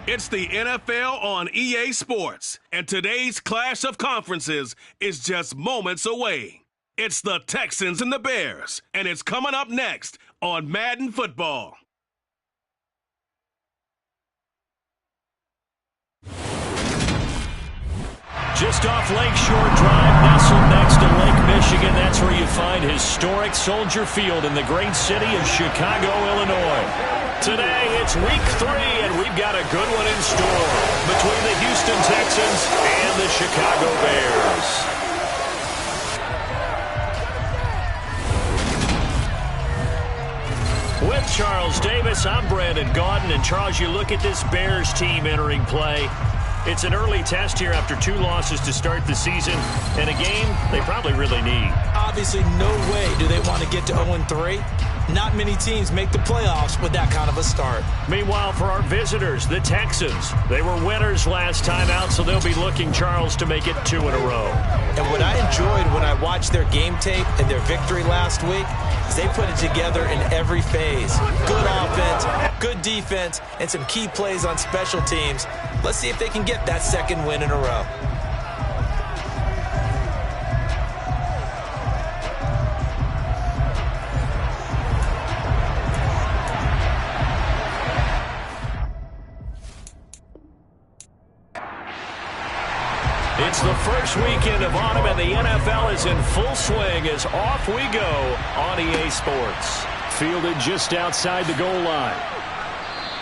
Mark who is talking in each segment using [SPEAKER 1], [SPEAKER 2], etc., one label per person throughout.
[SPEAKER 1] It's the NFL on EA Sports, and today's clash of conferences is just moments away. It's the Texans and the Bears, and it's coming up next on Madden Football.
[SPEAKER 2] Just off Lakeshore Drive, nestled next to Lake Michigan, that's where you find historic Soldier Field in the great city of Chicago, Illinois. Today, it's week 3, and we've got a good one in store between the Houston Texans and the Chicago Bears. With Charles Davis, I'm Brandon Gaudin, and Charles, you look at this Bears team entering play. It's an early test here after 2 losses to start the season, and a game they probably really need.
[SPEAKER 3] Obviously, no way do they want to get to 0-3. Not many teams make the playoffs with that kind of a start.
[SPEAKER 2] Meanwhile, for our visitors, the Texans, they were winners last time out, so they'll be looking, Charles, to make it 2 in a row.
[SPEAKER 3] And what I enjoyed when I watched their game tape and their victory last week is they put it together in every phase. Good offense, good defense, and some key plays on special teams. Let's see if they can get that second win in a row.
[SPEAKER 2] It's the first weekend of autumn, and the NFL is in full swing as off we go on EA Sports. Fielded just outside the goal line.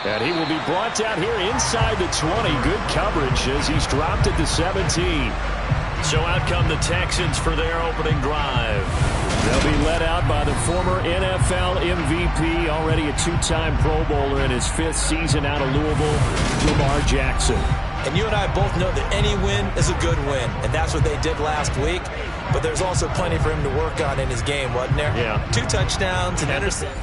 [SPEAKER 2] And he will be brought down here inside the 20. Good coverage as he's dropped at the 17. So out come the Texans for their opening drive. They'll be led out by the former NFL MVP, already a 2-time Pro Bowler in his 5th season out of Louisville, Lamar Jackson.
[SPEAKER 3] And you and I both know that any win is a good win, and that's what they did last week. But there's also plenty for him to work on in his game, wasn't there?
[SPEAKER 2] Yeah.
[SPEAKER 3] 2 touchdowns, an interception.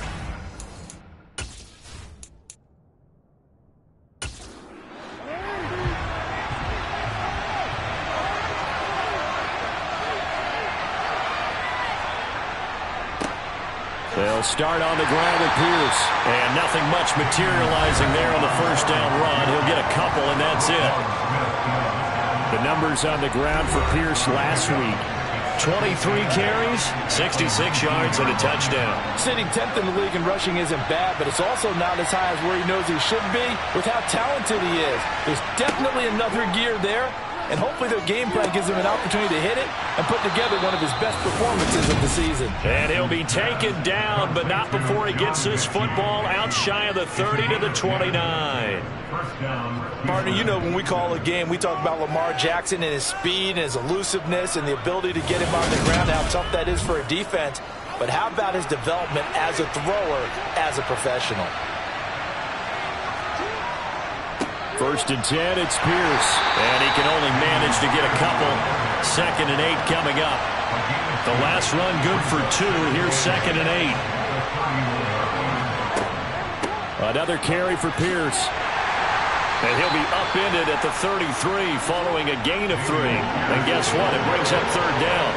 [SPEAKER 2] They'll start on the ground with Pierce. And nothing much materializing there on the first down run. He'll get a couple, and that's it. The numbers on the ground for Pierce last week. 23 carries, 66 yards, and a touchdown.
[SPEAKER 4] Sitting 10th in the league in rushing isn't bad, but it's also not as high as where he knows he should be with how talented he is. There's definitely another gear there, and hopefully their game plan gives him an opportunity to hit it and put together one of his best performances of the season.
[SPEAKER 2] And he'll be taken down, but not before he gets this football out shy of the 30 to the 29.
[SPEAKER 3] Partner, you know when we call a game, we talk about Lamar Jackson and his speed and his elusiveness and the ability to get him on the ground, how tough that is for a defense. But how about his development as a thrower, as a professional?
[SPEAKER 2] First and 10, it's Pierce. And he can only manage to get a couple. 2nd and 8 coming up. The last run good for 2. Here's 2nd and 8. Another carry for Pierce. And he'll be upended at the 33 following a gain of 3. And guess what? It brings up 3rd down.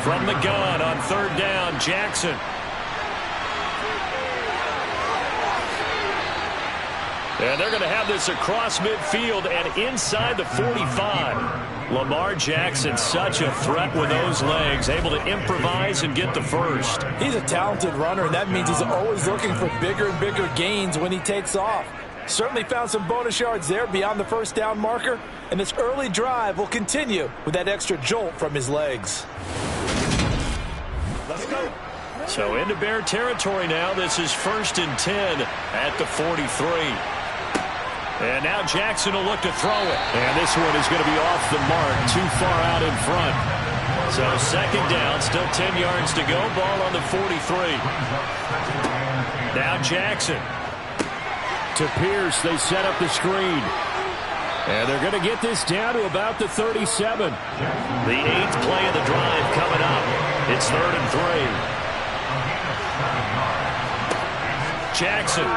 [SPEAKER 2] From the gun on 3rd down, Jackson. And they're going to have this across midfield and inside the 45. Lamar Jackson, such a threat with those legs, able to improvise and get the first.
[SPEAKER 4] He's a talented runner, and that means he's always looking for bigger and bigger gains when he takes off. Certainly found some bonus yards there beyond the first down marker, and this early drive will continue with that extra jolt from his legs.
[SPEAKER 2] Let's go. So into Bear territory now. This is 1st and 10 at the 43. And now Jackson will look to throw it. And this one is going to be off the mark, too far out in front. So 2nd down, still 10 yards to go. Ball on the 43. Now Jackson. To Pierce, they set up the screen. And they're going to get this down to about the 37. The 8th play of the drive coming up. It's 3rd and 3. Jackson.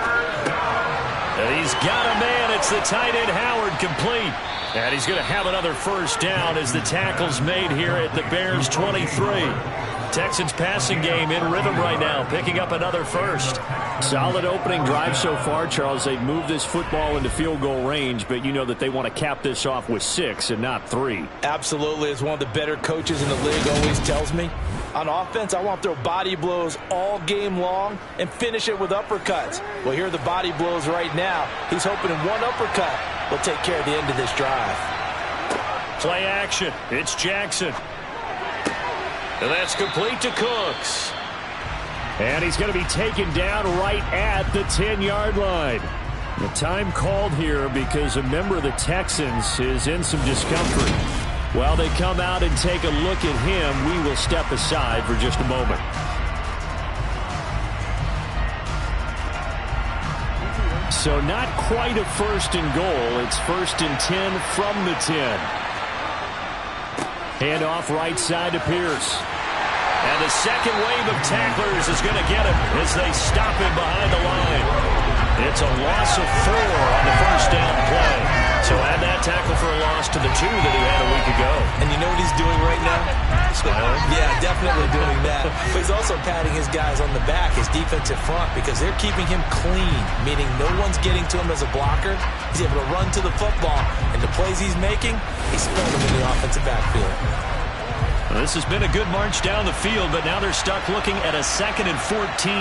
[SPEAKER 2] And he's got a man. It's the tight end Howard, complete. And he's going to have another first down as the tackle's made here at the Bears 23. Texans passing game in rhythm right now, picking up another first. Solid opening drive so far, Charles. They've moved this football into field goal range, but you know that they want to cap this off with 6 and not 3.
[SPEAKER 4] Absolutely. As one of the better coaches in the league always tells me, on offense, I want to throw body blows all game long and finish it with uppercuts. Well, here are the body blows right now. He's hoping in one uppercut will take care of the end of this drive.
[SPEAKER 2] Play action. It's Jackson. And that's complete to Cooks. And he's going to be taken down right at the 10-yard line. The time called here because a member of the Texans is in some discomfort. While they come out and take a look at him, we will step aside for just a moment. So not quite a 1st and goal. It's 1st and 10 from the 10. Hand off right side to Pierce. And the second wave of tacklers is going to get him as they stop him behind the line. It's a loss of 4 on the 1st down play. So add that tackle for a loss to the 2 that he had a week ago.
[SPEAKER 3] And you know what he's doing right now?
[SPEAKER 2] Smiling?
[SPEAKER 3] Yeah, definitely doing that. But he's also patting his guys on the back, his defensive front, because they're keeping him clean, meaning no one's getting to him as a blocker. He's able to run to the football, and the plays he's making, he's spelling them in the offensive backfield.
[SPEAKER 2] Well, this has been a good march down the field, but now they're stuck looking at a 2nd and 14.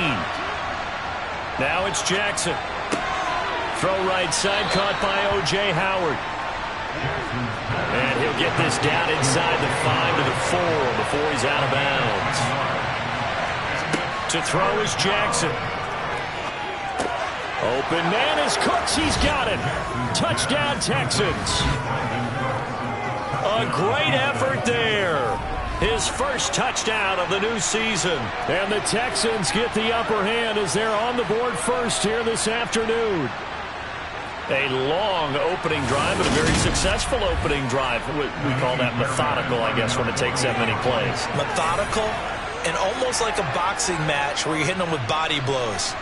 [SPEAKER 2] Now it's Jackson. Throw right side, caught by O.J. Howard. And he'll get this down inside the 5 to the 4 before he's out of bounds. To throw is Jackson. Open man is Cooks. He's got it. Touchdown, Texans. A great effort there. His first touchdown of the new season. And the Texans get the upper hand as they're on the board first here this afternoon. A long opening drive and a very successful opening drive. We call that methodical, I guess, when it takes that many plays.
[SPEAKER 3] Methodical and almost like a boxing match where you're hitting them with body blows.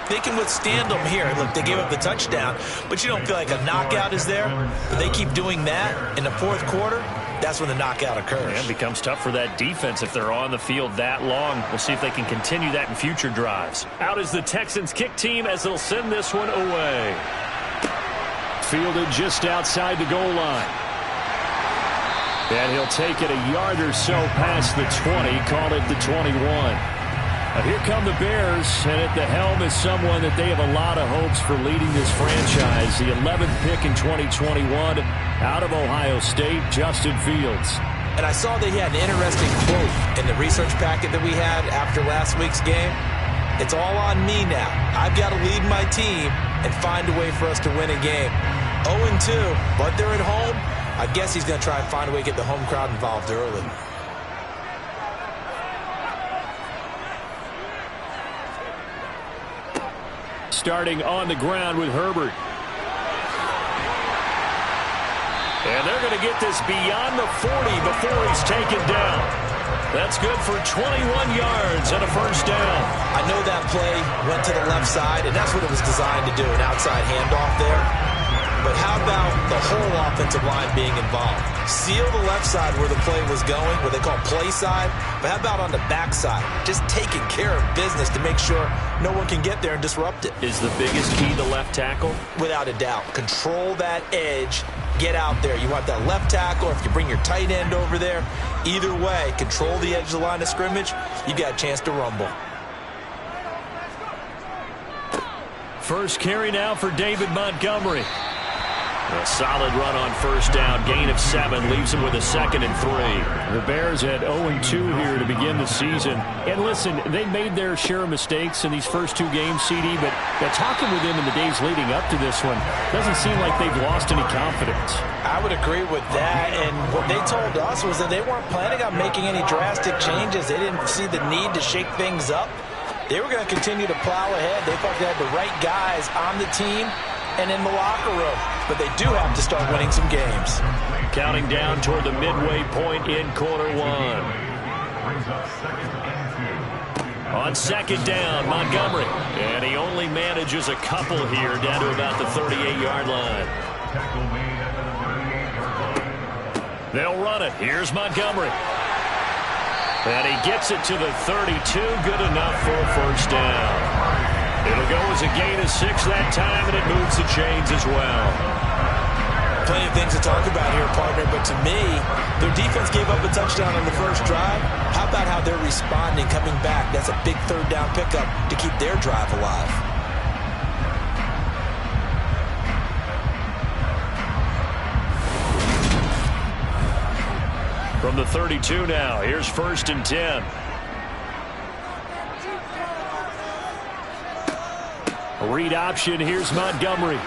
[SPEAKER 3] They can withstand them here. Look, they gave up the touchdown, but you don't feel like a knockout is there. But they keep doing that in the 4th quarter. That's when the knockout occurs.
[SPEAKER 2] And it becomes tough for that defense if they're on the field that long. We'll see if they can continue that in future drives. Out is the Texans kick team as they'll send this one away. Fielded just outside the goal line. And he'll take it a yard or so past the 20, call it the 21. Now here come the Bears, and at the helm is someone that they have a lot of hopes for leading this franchise. The 11th pick in 2021 out of Ohio State, Justin Fields.
[SPEAKER 3] And I saw that he had an interesting quote in the research packet that we had after last week's game. It's all on me now. I've got to lead my team and find a way for us to win a game. 0-2, but they're at home. I guess he's going to try and find a way to get the home crowd involved early.
[SPEAKER 2] Starting on the ground with Herbert. And they're going to get this beyond the 40 before he's taken down. That's good for 21 yards and a 1st down.
[SPEAKER 3] I know that play went to the left side, and that's what it was designed to do, an outside handoff there. But how about the whole offensive line being involved? Seal the left side where the play was going, what they call play side. But how about on the back side? Just taking care of business to make sure no one can get there and disrupt it.
[SPEAKER 2] Is the biggest key the left tackle?
[SPEAKER 3] Without a doubt. Control that edge. Get out there. You want that left tackle, or if you bring your tight end over there, either way, control the edge of the line of scrimmage, you got a chance to rumble.
[SPEAKER 2] First carry now for David Montgomery. A solid run on 1st down, gain of 7, leaves him with a 2nd and 3. The Bears had 0-2 here to begin the season. And listen, they made their share of mistakes in these first 2 games, CD, but talking with them in the days leading up to this one, doesn't seem like they've lost any confidence.
[SPEAKER 3] I would agree with that, and what they told us was that they weren't planning on making any drastic changes. They didn't see the need to shake things up. They were going to continue to plow ahead. They thought they had the right guys on the team and in the locker room. But they do have to start winning some games.
[SPEAKER 2] Counting down toward the midway point in quarter 1. On 2nd down, Montgomery. And he only manages a couple here down to about the 38-yard line. They'll run it. Here's Montgomery. And he gets it to the 32. Good enough for a 1st down. It'll go as a gain of 6 that time, and it moves the chains as well.
[SPEAKER 3] Plenty of things to talk about here, partner, but to me, their defense gave up a touchdown on the first drive. How about how they're responding, coming back? That's a big third down pickup to keep their drive alive.
[SPEAKER 2] From the 32 now, here's 1st and 10. A read option, here's Montgomery.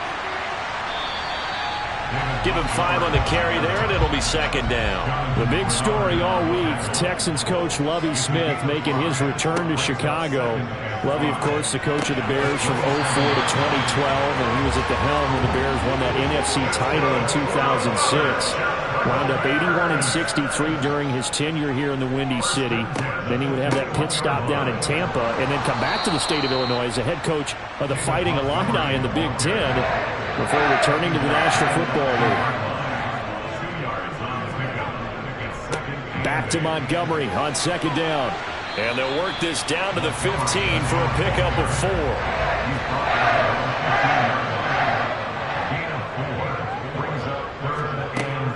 [SPEAKER 2] Give him 5 on the carry there, and it'll be 2nd down.
[SPEAKER 5] The big story all week, Texans coach Lovie Smith making his return to Chicago. Lovie, of course, the coach of the Bears from 04 to 2012, and he was at the helm when the Bears won that NFC title in 2006. Wound up 81-63 during his tenure here in the Windy City. Then he would have that pit stop down in Tampa and then come back to the state of Illinois as the head coach of the Fighting Illini in the Big Ten before returning to the National Football League. Back to Montgomery on 2nd down.
[SPEAKER 2] And they'll work this down to the 15 for a pickup of 4.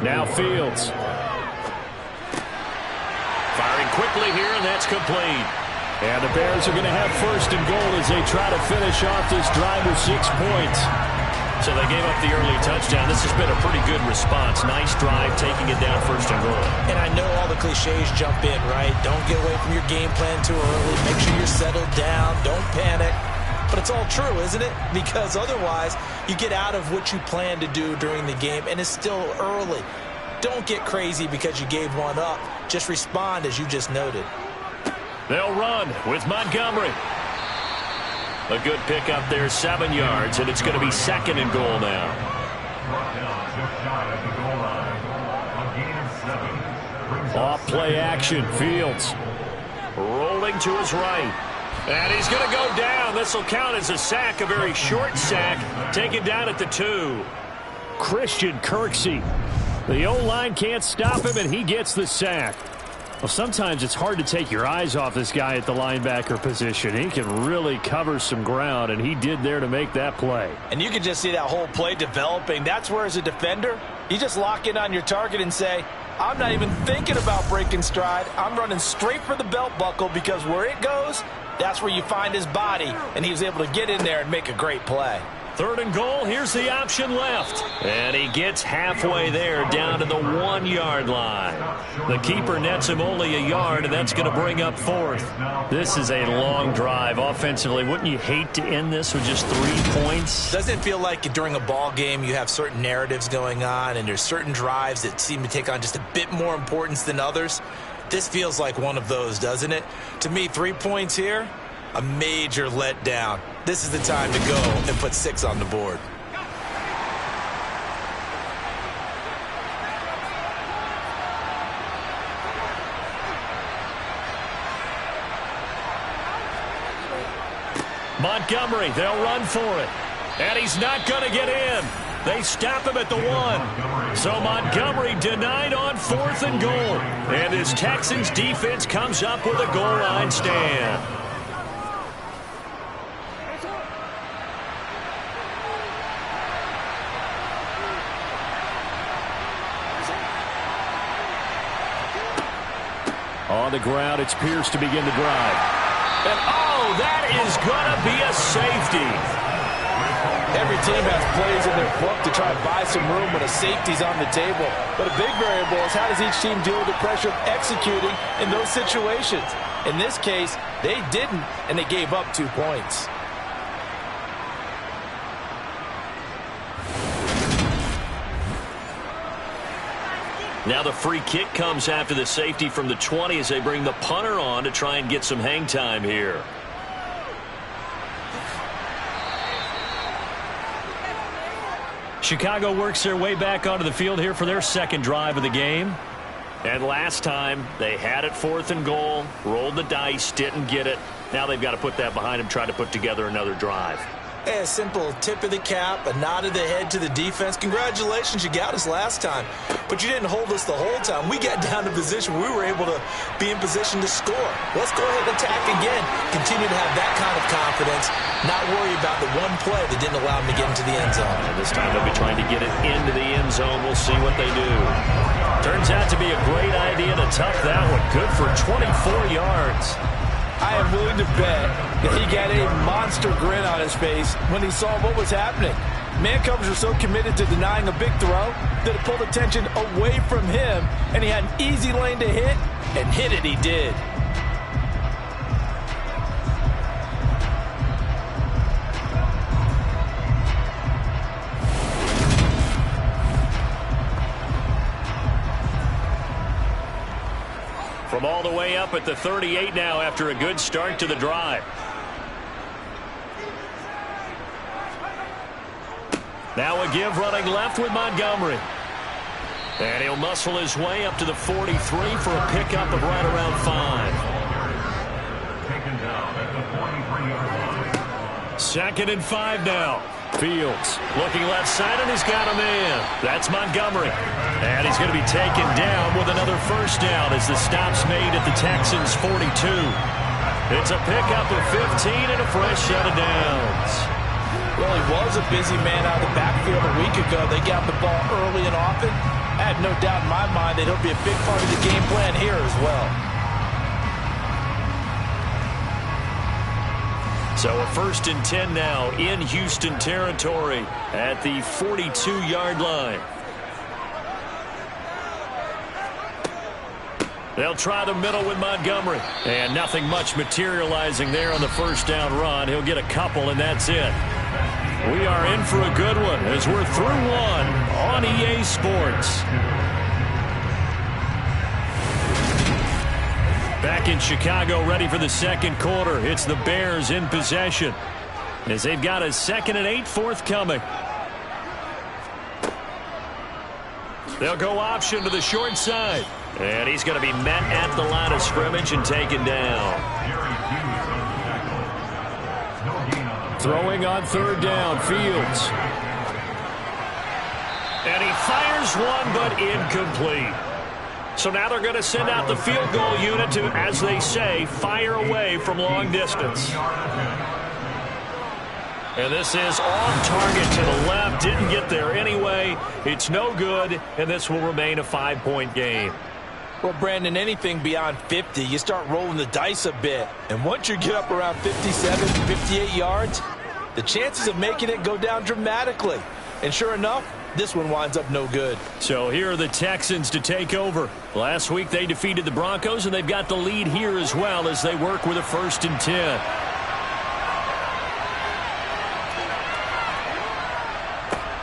[SPEAKER 5] Now Fields.
[SPEAKER 2] Firing quickly here, and that's complete.
[SPEAKER 5] And the Bears are going to have 1st and goal as they try to finish off this drive with 6 points.
[SPEAKER 2] So they gave up the early touchdown. This has been a pretty good response. Nice drive, taking it down 1st and goal.
[SPEAKER 3] And I know all the cliches jump in, right? Don't get away from your game plan too early. Make sure you're settled down. Don't panic. But it's all true, isn't it? Because otherwise, you get out of what you plan to do during the game, and it's still early. Don't get crazy because you gave one up. Just respond as you just noted.
[SPEAKER 2] They'll run with Montgomery. A good pickup there, 7 yards, and it's going to be 2nd and goal now.
[SPEAKER 5] Off play action, Fields.
[SPEAKER 2] Rolling to his right. And he's going to go down. This will count as a sack, a very short sack, taken down at the 2.
[SPEAKER 5] Christian Kirksey. The O-line can't stop him, and he gets the sack. Well, sometimes it's hard to take your eyes off this guy at the linebacker position. He can really cover some ground, and he did there to make that play.
[SPEAKER 4] And you can just see that whole play developing. That's where, as a defender, you just lock in on your target and say, I'm not even thinking about breaking stride. I'm running straight for the belt buckle because where it goes, that's where you find his body. And he was able to get in there and make a great play.
[SPEAKER 2] 3rd and goal, here's the option left. And he gets halfway there down to the 1-yard line. The keeper nets him only a yard, and that's going to bring up 4th. This is a long drive offensively. Wouldn't you hate to end this with just 3 points?
[SPEAKER 3] Doesn't it feel like during a ball game you have certain narratives going on and there's certain drives that seem to take on just a bit more importance than others? This feels like one of those, doesn't it? To me, 3 points here, a major letdown. This is the time to go and put 6 on the board.
[SPEAKER 2] Montgomery, they'll run for it. And he's not going to get in. They stop him at the 1. So Montgomery denied on 4th and goal. And his Texans defense comes up with a goal line stand.
[SPEAKER 5] On the ground, it's Pierce to begin the drive.
[SPEAKER 2] And, oh, that is going to be a safety.
[SPEAKER 4] Every team has plays in their book to try to buy some room when a safety's on the table. But a big variable is how does each team deal with the pressure of executing in those situations. In this case, they didn't, and they gave up 2 points.
[SPEAKER 2] Now the free kick comes after the safety from the 20 as they bring the punter on to try and get some hang time here. Chicago works their way back onto the field here for their 2nd drive of the game. And last time they had it 4th and goal, rolled the dice, didn't get it. Now they've got to put that behind them, try to put together another drive.
[SPEAKER 3] Hey, a simple tip of the cap, a nod of the head to the defense. Congratulations, you got us last time. But you didn't hold us the whole time. We got down to position. We were able to be in position to score. Let's go ahead and attack again. Continue to have that kind of confidence. Not worry about the one play that didn't allow them to get into the end zone.
[SPEAKER 2] And this time they'll be trying to get it into the end zone. We'll see what they do. Turns out to be a great idea to tuck that one. Good for 24 yards.
[SPEAKER 4] I am willing to bet that he got a monster grin on his face when he saw what was happening. Man coverage were so committed to denying a big throw that it pulled attention away from him, and he had an easy lane to hit, and hit it he did.
[SPEAKER 2] From all the way up at the 38 now after a good start to the drive. Now a give running left with Montgomery. And he'll muscle his way up to the 43 for a pickup of right around 5. Second and 5 now. Fields looking left side, and he's got a man. That's Montgomery. And he's going to be taken down with another first down as the stop's made at the Texans' 42. It's a pickup of 15 and a fresh set of downs.
[SPEAKER 4] Well, he was a busy man out of the backfield a week ago. They got the ball early and often. I have no doubt in my mind that he'll be a big part of the game plan here as well.
[SPEAKER 2] So a 1st and 10 now in Houston territory at the 42-yard line. They'll try the middle with Montgomery. And nothing much materializing there on the first down run. He'll get a couple, and that's it. We are in for a good one as we're through one on EA Sports. Back in Chicago, ready for the second quarter. It's the Bears in possession as they've got a 2nd and 8 forthcoming. They'll go option to the short side. And he's going to be met at the line of scrimmage and taken down.
[SPEAKER 5] Throwing on 3rd down, Fields.
[SPEAKER 2] And he fires one, but incomplete. So now they're going to send out the field goal unit to, as they say, fire away from long distance. And this is on target to the left. Didn't get there anyway. It's no good, and this will remain a 5-point game.
[SPEAKER 4] Well, Brandon, anything beyond 50, you start rolling the dice a bit. And once you get up around 57, 58 yards, the chances of making it go down dramatically. And sure enough, this one winds up no good.
[SPEAKER 2] So here are the Texans to take over. Last week they defeated the Broncos, and they've got the lead here as well as they work with a 1st and 10.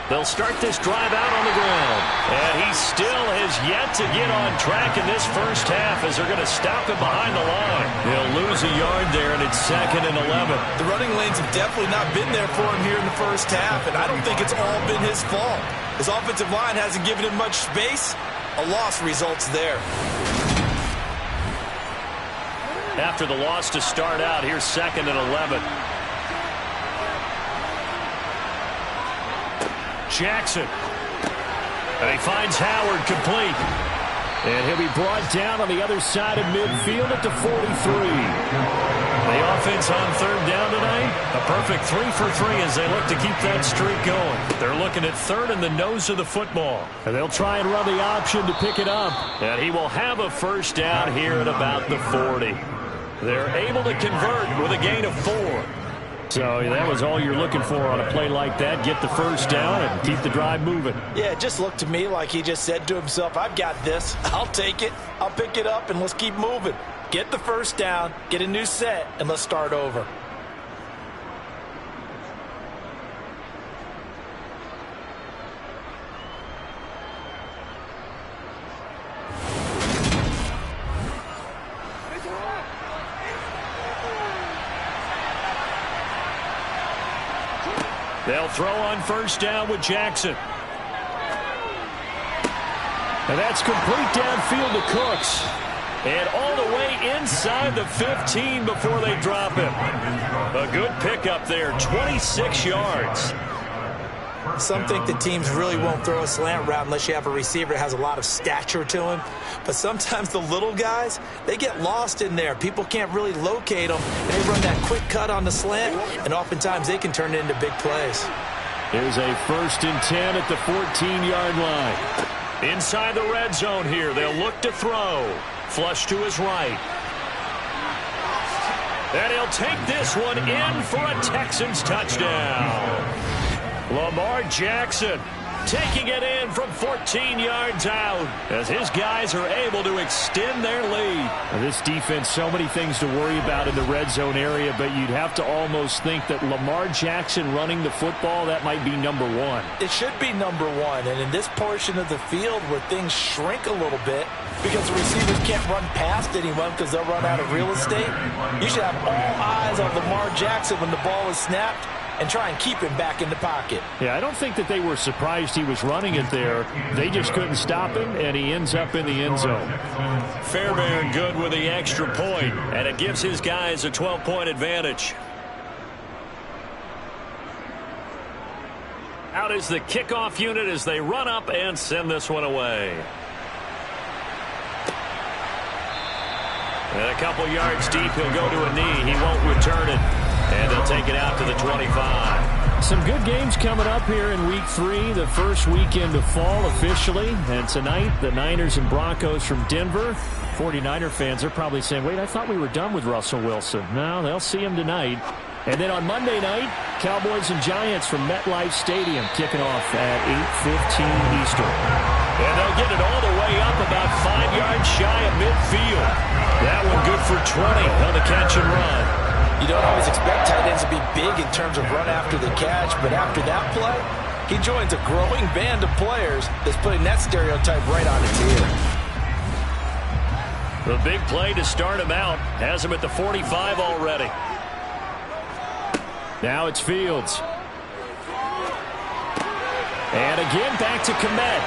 [SPEAKER 2] They'll start this drive out on the ground. And he still has yet to get on track in this first half as they're going to stop him behind the line. They'll lose a yard there, and it's 2nd and 11.
[SPEAKER 4] The running lanes have definitely not been there for him here in the first half, and I don't think it's all been his fault. His offensive line hasn't given him much space. A loss results there.
[SPEAKER 2] After the loss to start out, here's 2nd and 11. Jackson. And he finds Howard complete.
[SPEAKER 5] And he'll be brought down on the other side of midfield at the 43.
[SPEAKER 2] The offense on 3rd down tonight, a perfect 3 for 3 as they look to keep that streak going. They're looking at 3rd in the nose of the football.
[SPEAKER 5] And they'll try and run the option to pick it up.
[SPEAKER 2] And he will have a first down here at about the 40. They're able to convert with a gain of 4.
[SPEAKER 5] So that was all you're looking for on a play like that. Get the first down and keep the drive moving.
[SPEAKER 4] Yeah, it just looked to me like he just said to himself, I've got this. I'll take it. I'll pick it up, and let's keep moving. Get the first down, get a new set, and let's start over.
[SPEAKER 2] They'll throw on first down with Jackson.
[SPEAKER 5] And that's complete downfield to Cooks.
[SPEAKER 2] And all the way inside the 15 before they drop him. A good pickup there, 26 yards.
[SPEAKER 3] Some think the teams really won't throw a slant route unless you have a receiver that has a lot of stature to him. But sometimes the little guys, they get lost in there. People can't really locate them. And they run that quick cut on the slant, and oftentimes they can turn it into big plays.
[SPEAKER 5] Here's a 1st and 10 at the 14-yard line.
[SPEAKER 2] Inside the red zone here, they'll look to throw. Flush to his right. And he'll take this one in for a Texans touchdown. Lamar Jackson taking it in from 14 yards out as his guys are able to extend their lead.
[SPEAKER 5] This defense, so many things to worry about in the red zone area, but you'd have to almost think that Lamar Jackson running the football, that might be number one.
[SPEAKER 4] It should be number one, and in this portion of the field where things shrink a little bit because the receivers can't run past anyone because they'll run out of real estate, you should have all eyes on Lamar Jackson when the ball is snapped and try and keep him back in the pocket.
[SPEAKER 5] Yeah, I don't think that they were surprised he was running it there. They just couldn't stop him, and he ends up in the end zone.
[SPEAKER 2] Fairbairn good with the extra point, and it gives his guys a 12-point advantage. Out is the kickoff unit as they run up and send this one away. And a couple yards deep, he'll go to a knee. He won't return it. And they'll take it out to the 25.
[SPEAKER 5] Some good games coming up here in Week 3, the first weekend of fall officially. And tonight, the Niners and Broncos from Denver. 49er fans are probably saying, wait, I thought we were done with Russell Wilson. No, they'll see him tonight. And then on Monday night, Cowboys and Giants from MetLife Stadium kicking off at 8:15 Eastern.
[SPEAKER 2] And they'll get it all the way up about 5 yards shy of midfield. That one good for 20 on the catch and run.
[SPEAKER 4] You don't always expect tight ends to be big in terms of run after the catch, but after that play, he joins a growing band of players that's putting that stereotype right on its ear.
[SPEAKER 2] The big play to start him out has him at the 45 already.
[SPEAKER 5] Now it's Fields. And again back to Komet.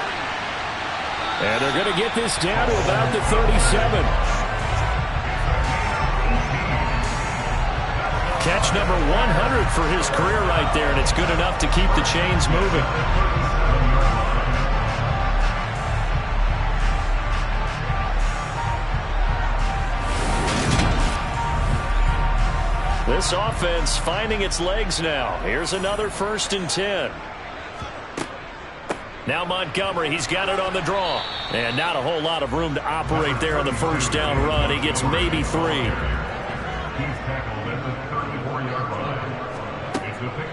[SPEAKER 5] And they're going to get this down to about the 37.
[SPEAKER 2] Catch number 100 for his career right there, and it's good enough to keep the chains moving. This offense finding its legs now. Here's another 1st and 10. Now Montgomery, he's got it on the draw. And not a whole lot of room to operate there on the first down run. He gets maybe 3.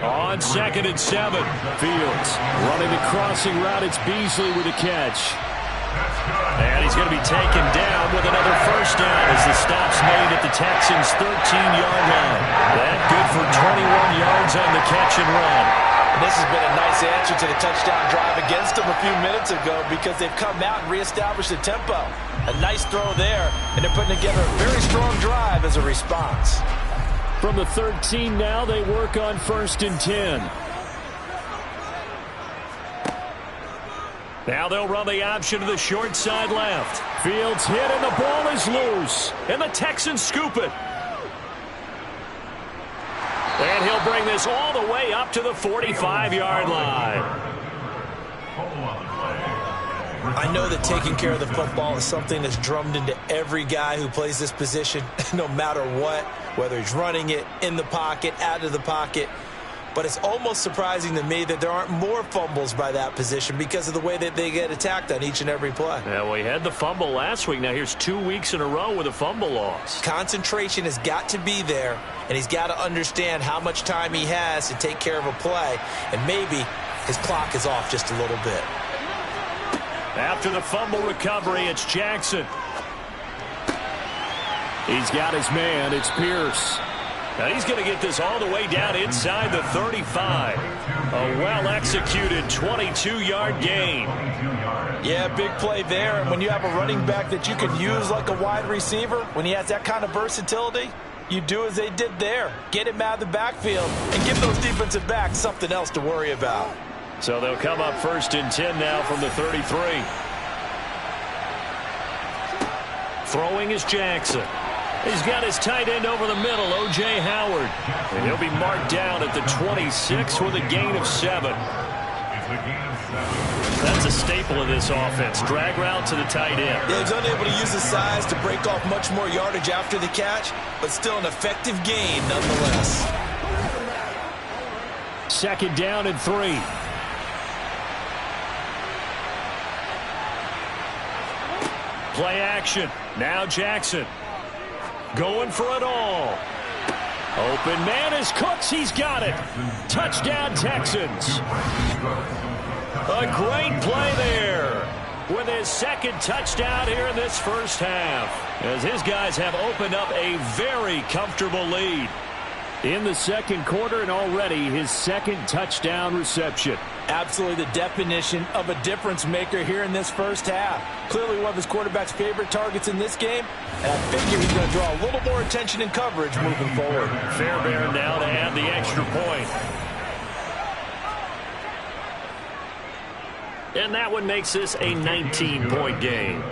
[SPEAKER 2] On 2nd and 7.
[SPEAKER 5] Fields running the crossing route. It's Beasley with a catch.
[SPEAKER 2] And he's going to be taken down with another first down as the stop's made at the Texans' 13-yard line. That good for 21 yards on the catch and run.
[SPEAKER 4] And this has been a nice answer to the touchdown drive against them a few minutes ago because they've come out and reestablished the tempo. A nice throw there, and they're putting together a very strong drive as a response.
[SPEAKER 5] From the 13 now, they work on 1st and 10.
[SPEAKER 2] Now they'll run the option to the short side left.
[SPEAKER 5] Fields hit, and the ball is loose.
[SPEAKER 2] And the Texans scoop it. And he'll bring this all the way up to the 45-yard line.
[SPEAKER 3] I know that taking care of the football is something that's drummed into every guy who plays this position, no matter what, whether he's running it, in the pocket, out of the pocket. But it's almost surprising to me that there aren't more fumbles by that position because of the way that they get attacked on each and every play.
[SPEAKER 2] Yeah, we had the fumble last week. Now here's 2 weeks in a row with a fumble loss.
[SPEAKER 3] Concentration has got to be there, and he's got to understand how much time he has to take care of a play, and maybe his clock is off just a little bit.
[SPEAKER 2] After the fumble recovery, it's Jackson.
[SPEAKER 5] He's got his man. It's Pierce.
[SPEAKER 2] Now he's going to get this all the way down inside the 35. A well-executed 22-yard gain.
[SPEAKER 4] Yeah, big play there. And when you have a running back that you can use like a wide receiver, when he has that kind of versatility, you do as they did there. Get him out of the backfield and give those defensive backs something else to worry about.
[SPEAKER 2] So they'll come up 1st and 10 now from the 33. Throwing is Jackson. He's got his tight end over the middle, O.J. Howard. And he'll be marked down at the 26 with a gain of 7. That's a staple of this offense. Drag route to the tight end.
[SPEAKER 3] Yeah, he's unable to use his size to break off much more yardage after the catch, but still an effective gain nonetheless.
[SPEAKER 2] 2nd down and 3. Play action. Now Jackson. Going for it all. Open man is Cooks. He's got it. Touchdown, Texans. A great play there with his 2nd touchdown here in this first half, as his guys have opened up a very comfortable lead. In the 2nd quarter, and already his 2nd touchdown reception.
[SPEAKER 4] Absolutely the definition of a difference maker here in this first half. Clearly one of his quarterback's favorite targets in this game, and I figure he's going to draw a little more attention and coverage moving forward.
[SPEAKER 2] Fairbairn now to add the extra point. And that one makes this a 19-point game.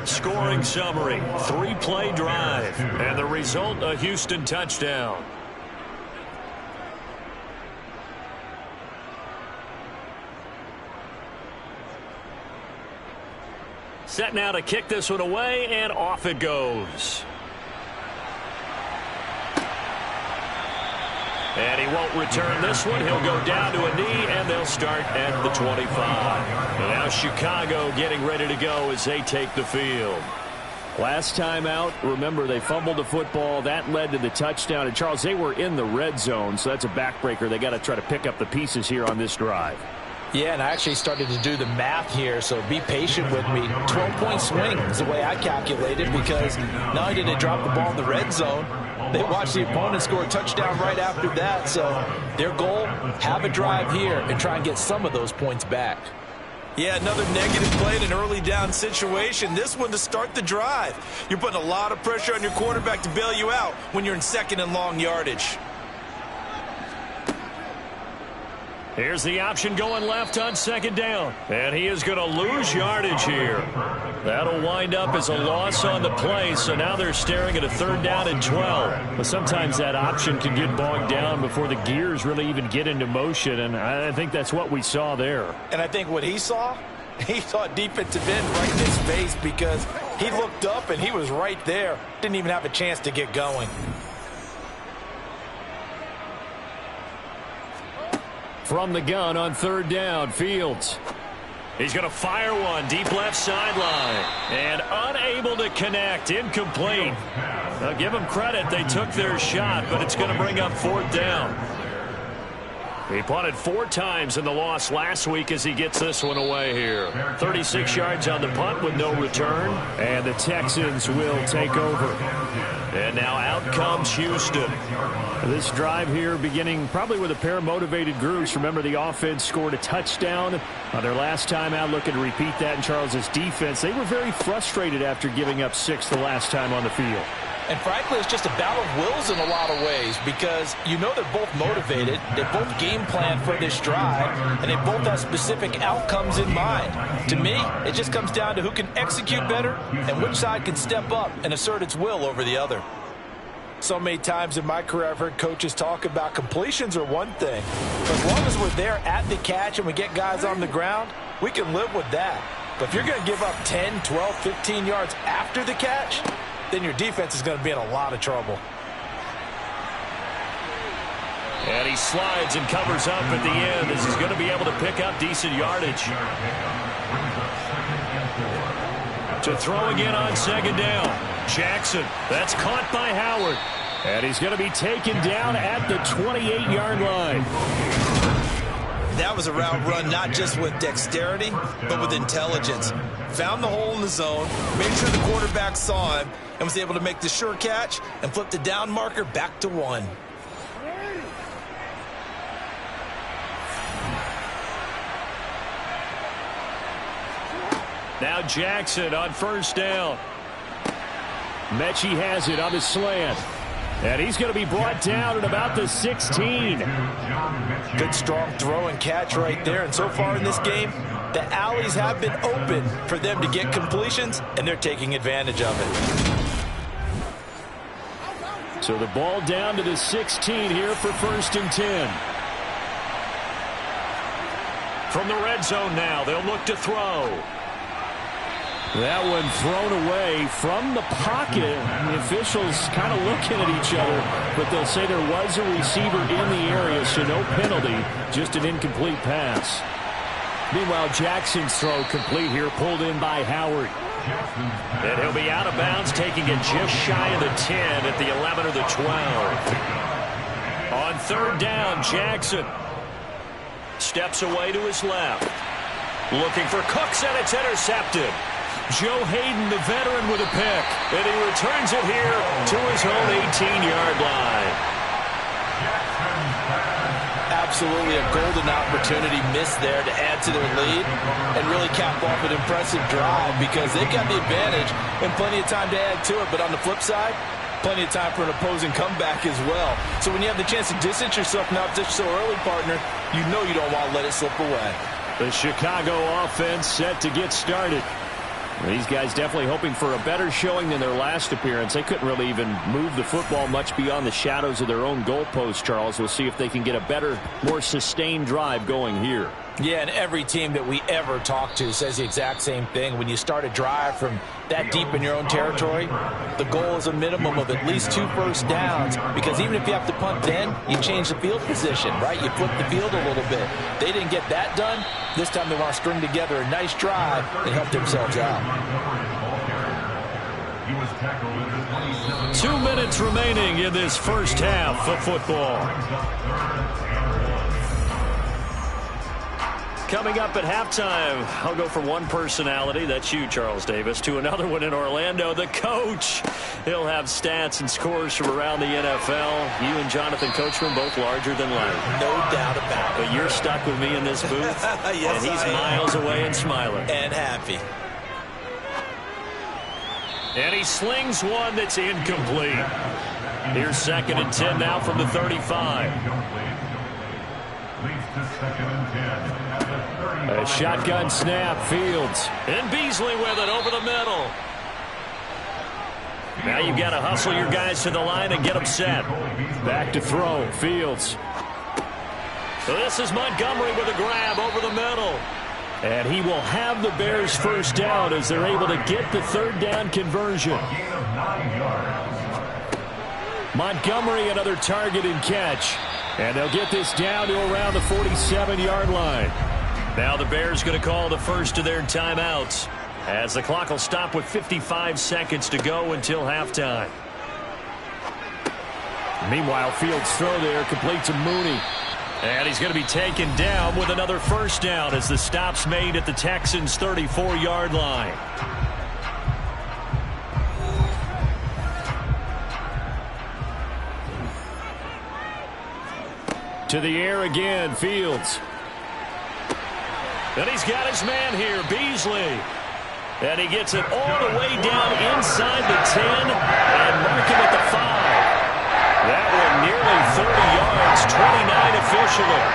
[SPEAKER 2] Scoring summary, 3-play drive, and the result, a Houston touchdown. Set now to kick this one away, and off it goes. And he won't return this one. He'll go down to a knee, and they'll start at the 25. And now Chicago getting ready to go as they take the field.
[SPEAKER 5] Last time out, remember, they fumbled the football. That led to the touchdown. And, Charles, they were in the red zone, so that's a backbreaker. They got to try to pick up the pieces here on this drive.
[SPEAKER 4] Yeah, and I actually started to do the math here, so be patient with me. 12-point swing is the way I calculated, because not only did they drop the ball in the red zone, they watched the opponent score a touchdown right after that. So their goal, have a drive here and try and get some of those points back.
[SPEAKER 3] Yeah, another negative play in an early down situation. This one to start the drive. You're putting a lot of pressure on your quarterback to bail you out when you're in 2nd and long yardage.
[SPEAKER 2] Here's the option going left on 2nd down. And he is going to lose yardage here. That'll wind up as a loss on the play, so now they're staring at a 3rd down and 12.
[SPEAKER 5] But sometimes that option can get bogged down before the gears really even get into motion, and I think that's what we saw there.
[SPEAKER 4] And I think what he saw defensive end right in his face, because he looked up and he was right there. Didn't even have a chance to get going.
[SPEAKER 5] From the gun on 3rd down, Fields.
[SPEAKER 2] He's going to fire one deep left sideline. And unable to connect. Incomplete. Now give them credit. They took their shot, but it's going to bring up 4th down. He punted 4 times in the loss last week as he gets this one away here. 36 yards on the punt with no return.
[SPEAKER 5] And the Texans will take over.
[SPEAKER 2] And now out comes Houston.
[SPEAKER 5] This drive here beginning probably with a pair of motivated groups. Remember, the offense scored a touchdown on their last time out, looking to repeat that in Charles's defense. They were very frustrated after giving up 6 the last time on the field.
[SPEAKER 4] And frankly, it's just a battle of wills in a lot of ways, because you know they're both motivated, they both game plan for this drive, and they both have specific outcomes in mind. To me, it just comes down to who can execute better and which side can step up and assert its will over the other. So many times in my career, I've heard coaches talk about completions are one thing, but as long as we're there at the catch and we get guys on the ground, we can live with that. But if you're going to give up 10, 12, 15 yards after the catch, then your defense is going to be in a lot of trouble.
[SPEAKER 2] And he slides and covers up at the end as he's going to be able to pick up decent yardage. To throw again on 2nd down. Jackson, that's caught by Howard.
[SPEAKER 5] And he's going to be taken down at the 28-yard line.
[SPEAKER 3] That was a route run not just with dexterity, but with intelligence. Found the hole in the zone, made sure the quarterback saw him, and was able to make the sure catch and flip the down marker back to 1.
[SPEAKER 2] Now Jackson on 1st down.
[SPEAKER 5] Mechie has it on the slant. And he's going to be brought down at about the 16.
[SPEAKER 4] Good strong throw and catch right there. And so far in this game, the alleys have been open for them to get completions, and they're taking advantage of it.
[SPEAKER 5] So the ball down to the 16 here for 1st and 10.
[SPEAKER 2] From the red zone now, they'll look to throw.
[SPEAKER 5] That one thrown away from the pocket. The officials kind of looking at each other, but they'll say there was a receiver in the area, so no penalty, just an incomplete pass. Meanwhile, Jackson's throw complete here, pulled in by Howard.
[SPEAKER 2] And he'll be out of bounds, taking it just shy of the 10 at the 11 or the 12. On 3rd down, Jackson steps away to his left. Looking for Cooks, and it's intercepted. Joe Hayden, the veteran, with a pick. And he returns it here to his own 18-yard line.
[SPEAKER 4] Absolutely a golden opportunity missed there to add to their lead and really cap off an impressive drive, because they've got the advantage and plenty of time to add to it. But on the flip side, plenty of time for an opposing comeback as well. So when you have the chance to distance yourself from opposition so early, partner, you know you don't want to let it slip away.
[SPEAKER 5] The Chicago offense set to get started. These guys definitely hoping for a better showing than their last appearance. They couldn't really even move the football much beyond the shadows of their own goalpost, Charles. We'll see if they can get a better, more sustained drive going here.
[SPEAKER 4] Yeah, and every team that we ever talk to says the exact same thing. When you start a drive from that deep in your own territory, the goal is a minimum of at least 2 first downs, because even if you have to punt then, you change the field position, right? You flip the field a little bit. They didn't get that done. This time they want to string together a nice drive and help themselves out.
[SPEAKER 2] 2 minutes remaining in this first half of football. Coming up at halftime, I'll go from one personality, that's you, Charles Davis, to another one in Orlando, the coach. He'll have stats and scores from around the NFL. You and Jonathan Coachman, both larger than life.
[SPEAKER 4] No doubt about it.
[SPEAKER 2] But you're stuck with me in this booth,
[SPEAKER 4] Yes,
[SPEAKER 2] and he's miles away and smiling.
[SPEAKER 4] And happy.
[SPEAKER 2] And he slings one that's incomplete. Here's 2nd and 10 now from the 35.
[SPEAKER 5] A shotgun snap, Fields.
[SPEAKER 2] And Beasley with it over the middle. Now you've got to hustle your guys to the line and get them set.
[SPEAKER 5] Back to throw, Fields.
[SPEAKER 2] So this is Montgomery with a grab over the middle.
[SPEAKER 5] And he will have the Bears first down as they're able to get the 3rd down conversion. Montgomery, another target and catch. And they'll get this down to around the 47-yard line.
[SPEAKER 2] Now the Bears going to call the first of their timeouts, as the clock will stop with 55 seconds to go until halftime.
[SPEAKER 5] Meanwhile, Fields' throw there complete to Mooney.
[SPEAKER 2] And he's going to be taken down with another first down as the stop's made at the Texans' 34-yard line.
[SPEAKER 5] To the air again, Fields.
[SPEAKER 2] And he's got his man here, Beasley. And he gets it all the way down inside the 10 and mark him at the 5. That one nearly 30 yards, 29 officially.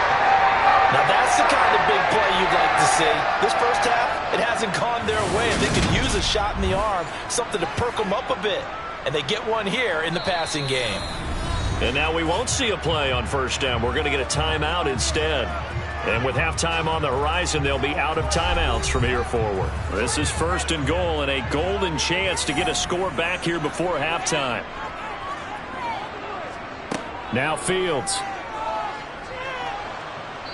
[SPEAKER 4] Now that's the kind of big play you'd like to see. This first half, it hasn't gone their way. They could use a shot in the arm, something to perk them up a bit. And they get one here in the passing game.
[SPEAKER 2] And now we won't see a play on first down. We're going to get a timeout instead. And with halftime on the horizon, they'll be out of timeouts from here forward. This is 1st and goal and a golden chance to get a score back here before halftime.
[SPEAKER 5] Now Fields.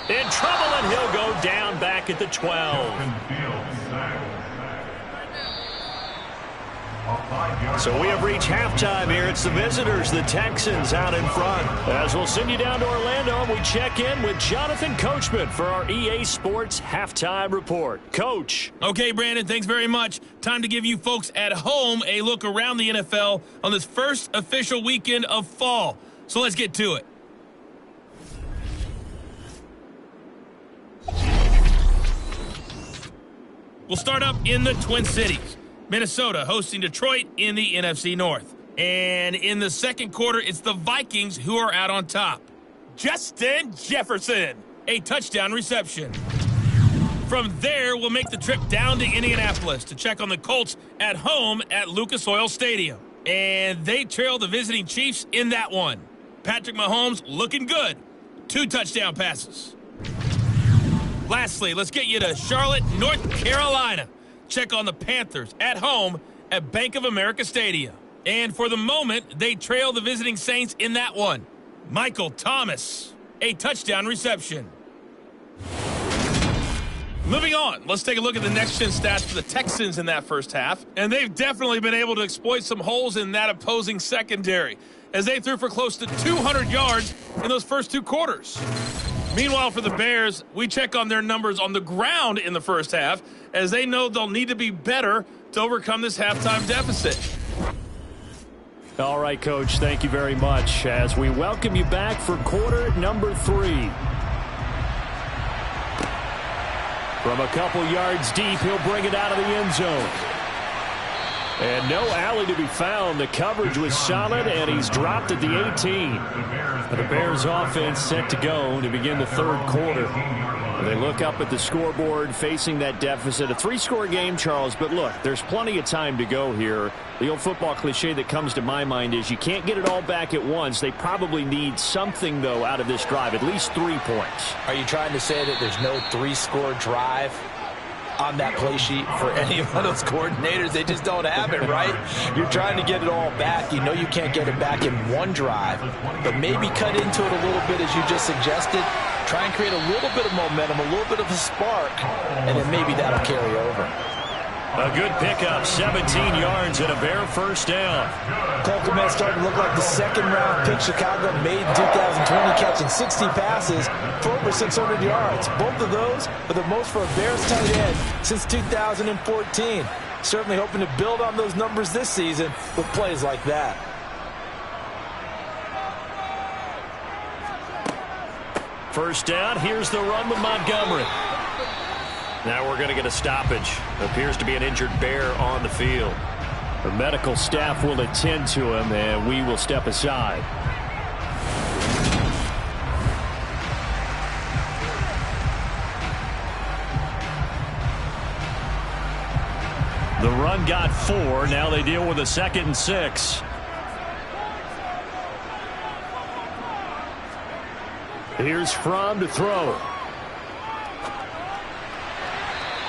[SPEAKER 2] In trouble, and he'll go down back at the 12. So we have reached halftime here. It's the visitors, the Texans, out in front. As we'll send you down to Orlando, and we check in with Jonathan Coachman for our EA Sports Halftime Report. Coach.
[SPEAKER 6] Okay, Brandon, thanks very much. Time to give you folks at home a look around the NFL on this first official weekend of fall. So let's get to it. We'll start up in the Twin Cities. Minnesota hosting Detroit in the NFC North. And in the second quarter, it's the Vikings who are out on top. Justin Jefferson, a touchdown reception. From there, we'll make the trip down to Indianapolis to check on the Colts at home at Lucas Oil Stadium. And they trail the visiting Chiefs in that one. Patrick Mahomes looking good. 2 touchdown passes. Lastly, let's get you to Charlotte, North Carolina. Check on the Panthers at home at Bank of America Stadium. And for the moment, they trail the visiting Saints in that one. Michael Thomas, a touchdown reception. Moving on, let's take a look at the next-gen stats for the Texans in that first half. And they've definitely been able to exploit some holes in that opposing secondary, as they threw for close to 200 yards in those first 2 quarters. Meanwhile, for the Bears, we check on their numbers on the ground in the first half, as they know they'll need to be better to overcome this halftime deficit.
[SPEAKER 5] All right, Coach, thank you very much as we welcome you back for quarter number 3. From a couple yards deep, he'll bring it out of the end zone. And no alley to be found. The coverage was solid, and he's dropped at the 18. The Bears offense set to go to begin the third quarter. They look up at the scoreboard facing that deficit. A 3-score game, Charles, but look, there's plenty of time to go here. The old football cliche that comes to my mind is you can't get it all back at once. They probably need something, though, out of this drive, at least 3 points.
[SPEAKER 3] Are you trying to say that there's no 3-score drive on that play sheet for any of those coordinators? They just don't have it, right? You're trying to get it all back. You know you can't get it back in one drive, but maybe cut into it a little bit as you just suggested. Try and create a little bit of momentum, a little bit of a spark, and then maybe that'll carry over.
[SPEAKER 2] A good pickup, 17 yards and a Bear first down.
[SPEAKER 3] Colcomet starting to look like the second-round pick Chicago made in 2020, catching 60 passes for over 600 yards. Both of those are the most for a Bears tight end since 2014. Certainly hoping to build on those numbers this season with plays like that.
[SPEAKER 2] First down, here's the run with Montgomery. Now we're going to get a stoppage. Appears to be an injured Bear on the field.
[SPEAKER 5] The medical staff will attend to him, and we will step aside. The run got 4. Now they deal with a 2nd and 6. Here's Fromm to throw.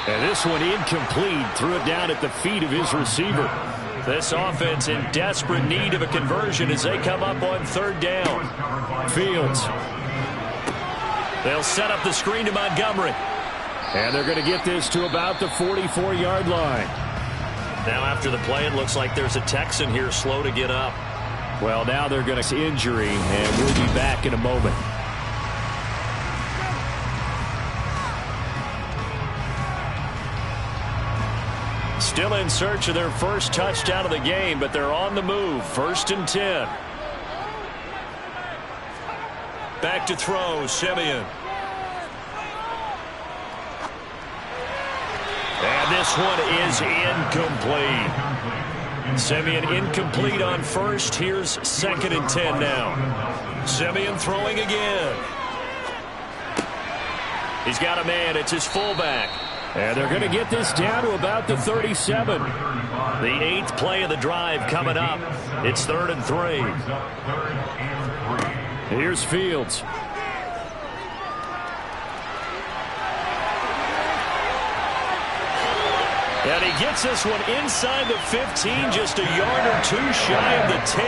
[SPEAKER 5] And this one incomplete. Threw it down at the feet of his receiver. This offense in desperate need of a conversion as they come up on 3rd down. Fields. They'll set up the screen to Montgomery. And they're going to get this to about the 44-yard line.
[SPEAKER 2] Now after the play, it looks like there's a Texan here slow to get up.
[SPEAKER 5] Well, now they're going to injury, and we'll be back in a moment. Still in search of their first touchdown of the game, but they're on the move. 1st and 10.
[SPEAKER 2] Back to throw, Simeon.
[SPEAKER 5] And this one is incomplete. Simeon incomplete on first. Here's 2nd and 10 now.
[SPEAKER 2] Simeon throwing again.
[SPEAKER 5] He's got a man. It's his fullback. And they're going to get this down to about the 37.
[SPEAKER 2] The 8th play of the drive coming up. It's 3rd and 3.
[SPEAKER 5] Here's Fields.
[SPEAKER 2] And he gets this one inside the 15, just a yard or 2 shy of the 10.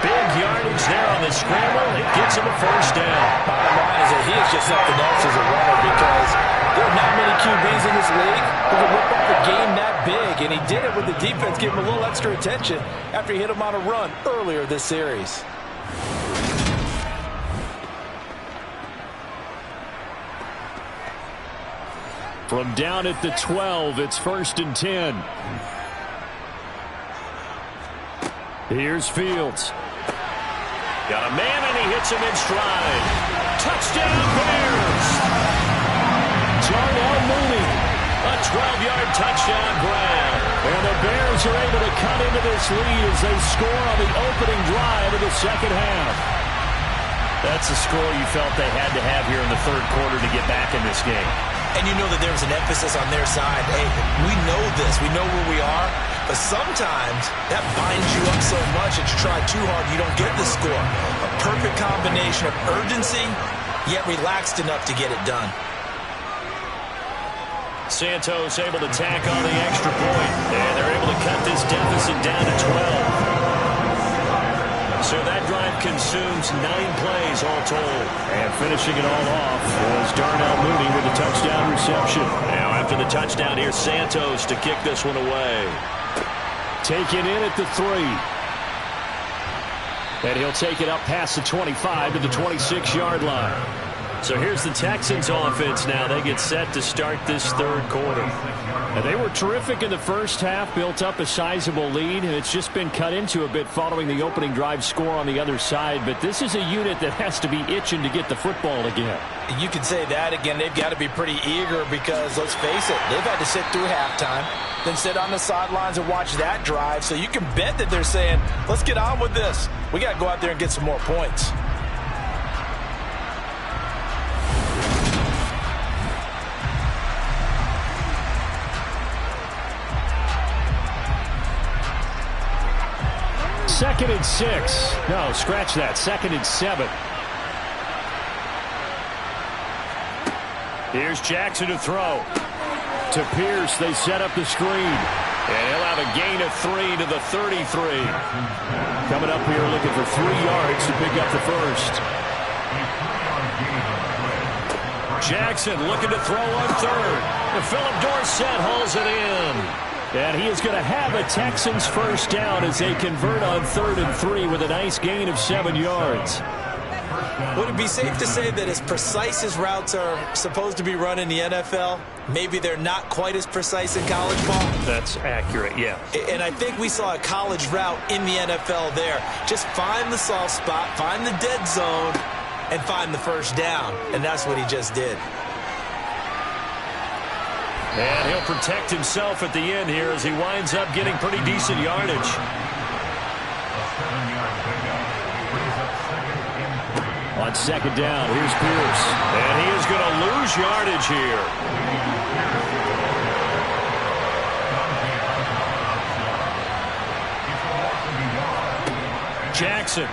[SPEAKER 2] Big yardage there on the scramble. It gets him a first down.
[SPEAKER 3] Bottom line is that he is just something else as a runner, because there are not many QBs in this league who can whip up a game that big, and he did it with the defense giving him a little extra attention after he hit him on a run earlier this series.
[SPEAKER 5] From down at the 12, it's 1st and 10. Here's Fields.
[SPEAKER 2] Got a man, and he hits him in stride. Touchdown, Bears!
[SPEAKER 5] Darnell Mooney.
[SPEAKER 2] A 12-yard touchdown grab.
[SPEAKER 5] And the Bears are able to cut into this lead as they score on the opening drive of the second half.
[SPEAKER 2] That's the score you felt they had to have here in the third quarter to get back in this game.
[SPEAKER 3] And you know that there was an emphasis on their side. Hey, we know this. We know where we are. But sometimes that binds you up so much that you try too hard, you don't get the score. A perfect combination of urgency, yet relaxed enough to get it done.
[SPEAKER 2] Santos able to tack on the extra point, and they're able to cut this deficit down to 12. So that drive consumes 9 plays all told.
[SPEAKER 5] And finishing it all off was Darnell Mooney with a touchdown reception.
[SPEAKER 2] Now after the touchdown, here's Santos to kick this one away.
[SPEAKER 5] Taken in at the 3. And he'll take it up past the 25 to the 26-yard line.
[SPEAKER 2] So here's the Texans offense now. They get set to start this third quarter.
[SPEAKER 5] And they were terrific in the first half, built up a sizable lead, and it's just been cut into a bit following the opening drive score on the other side. But this is a unit that has to be itching to get the football again.
[SPEAKER 4] You could say that again. They've got to be pretty eager because, let's face it, they've had to sit through halftime, then sit on the sidelines and watch that drive. So you can bet that they're saying, let's get on with this. We got to go out there and get some more points.
[SPEAKER 5] Second and 6. No, scratch that. Second and 7.
[SPEAKER 2] Here's Jackson to throw.
[SPEAKER 5] To Pierce, they set up the screen.
[SPEAKER 2] And he'll have a gain of 3 to the 33.
[SPEAKER 5] Coming up here looking for 3 yards to pick up the first.
[SPEAKER 2] Jackson looking to throw on third. And Philip Dorsett hauls it in.
[SPEAKER 5] And he is going to have a Texans first down as they convert on 3rd and 3 with a nice gain of 7 yards.
[SPEAKER 3] Would it be safe to say that as precise as routes are supposed to be run in the NFL, maybe they're not quite as precise in college ball?
[SPEAKER 2] That's accurate, yeah.
[SPEAKER 3] And I think we saw a college route in the NFL there. Just find the soft spot, find the dead zone, and find the first down. And that's what he just did.
[SPEAKER 2] And he'll protect himself at the end here as he winds up getting pretty decent yardage.
[SPEAKER 5] On second down, here's Pierce.
[SPEAKER 2] And he is going to lose yardage here. Jackson.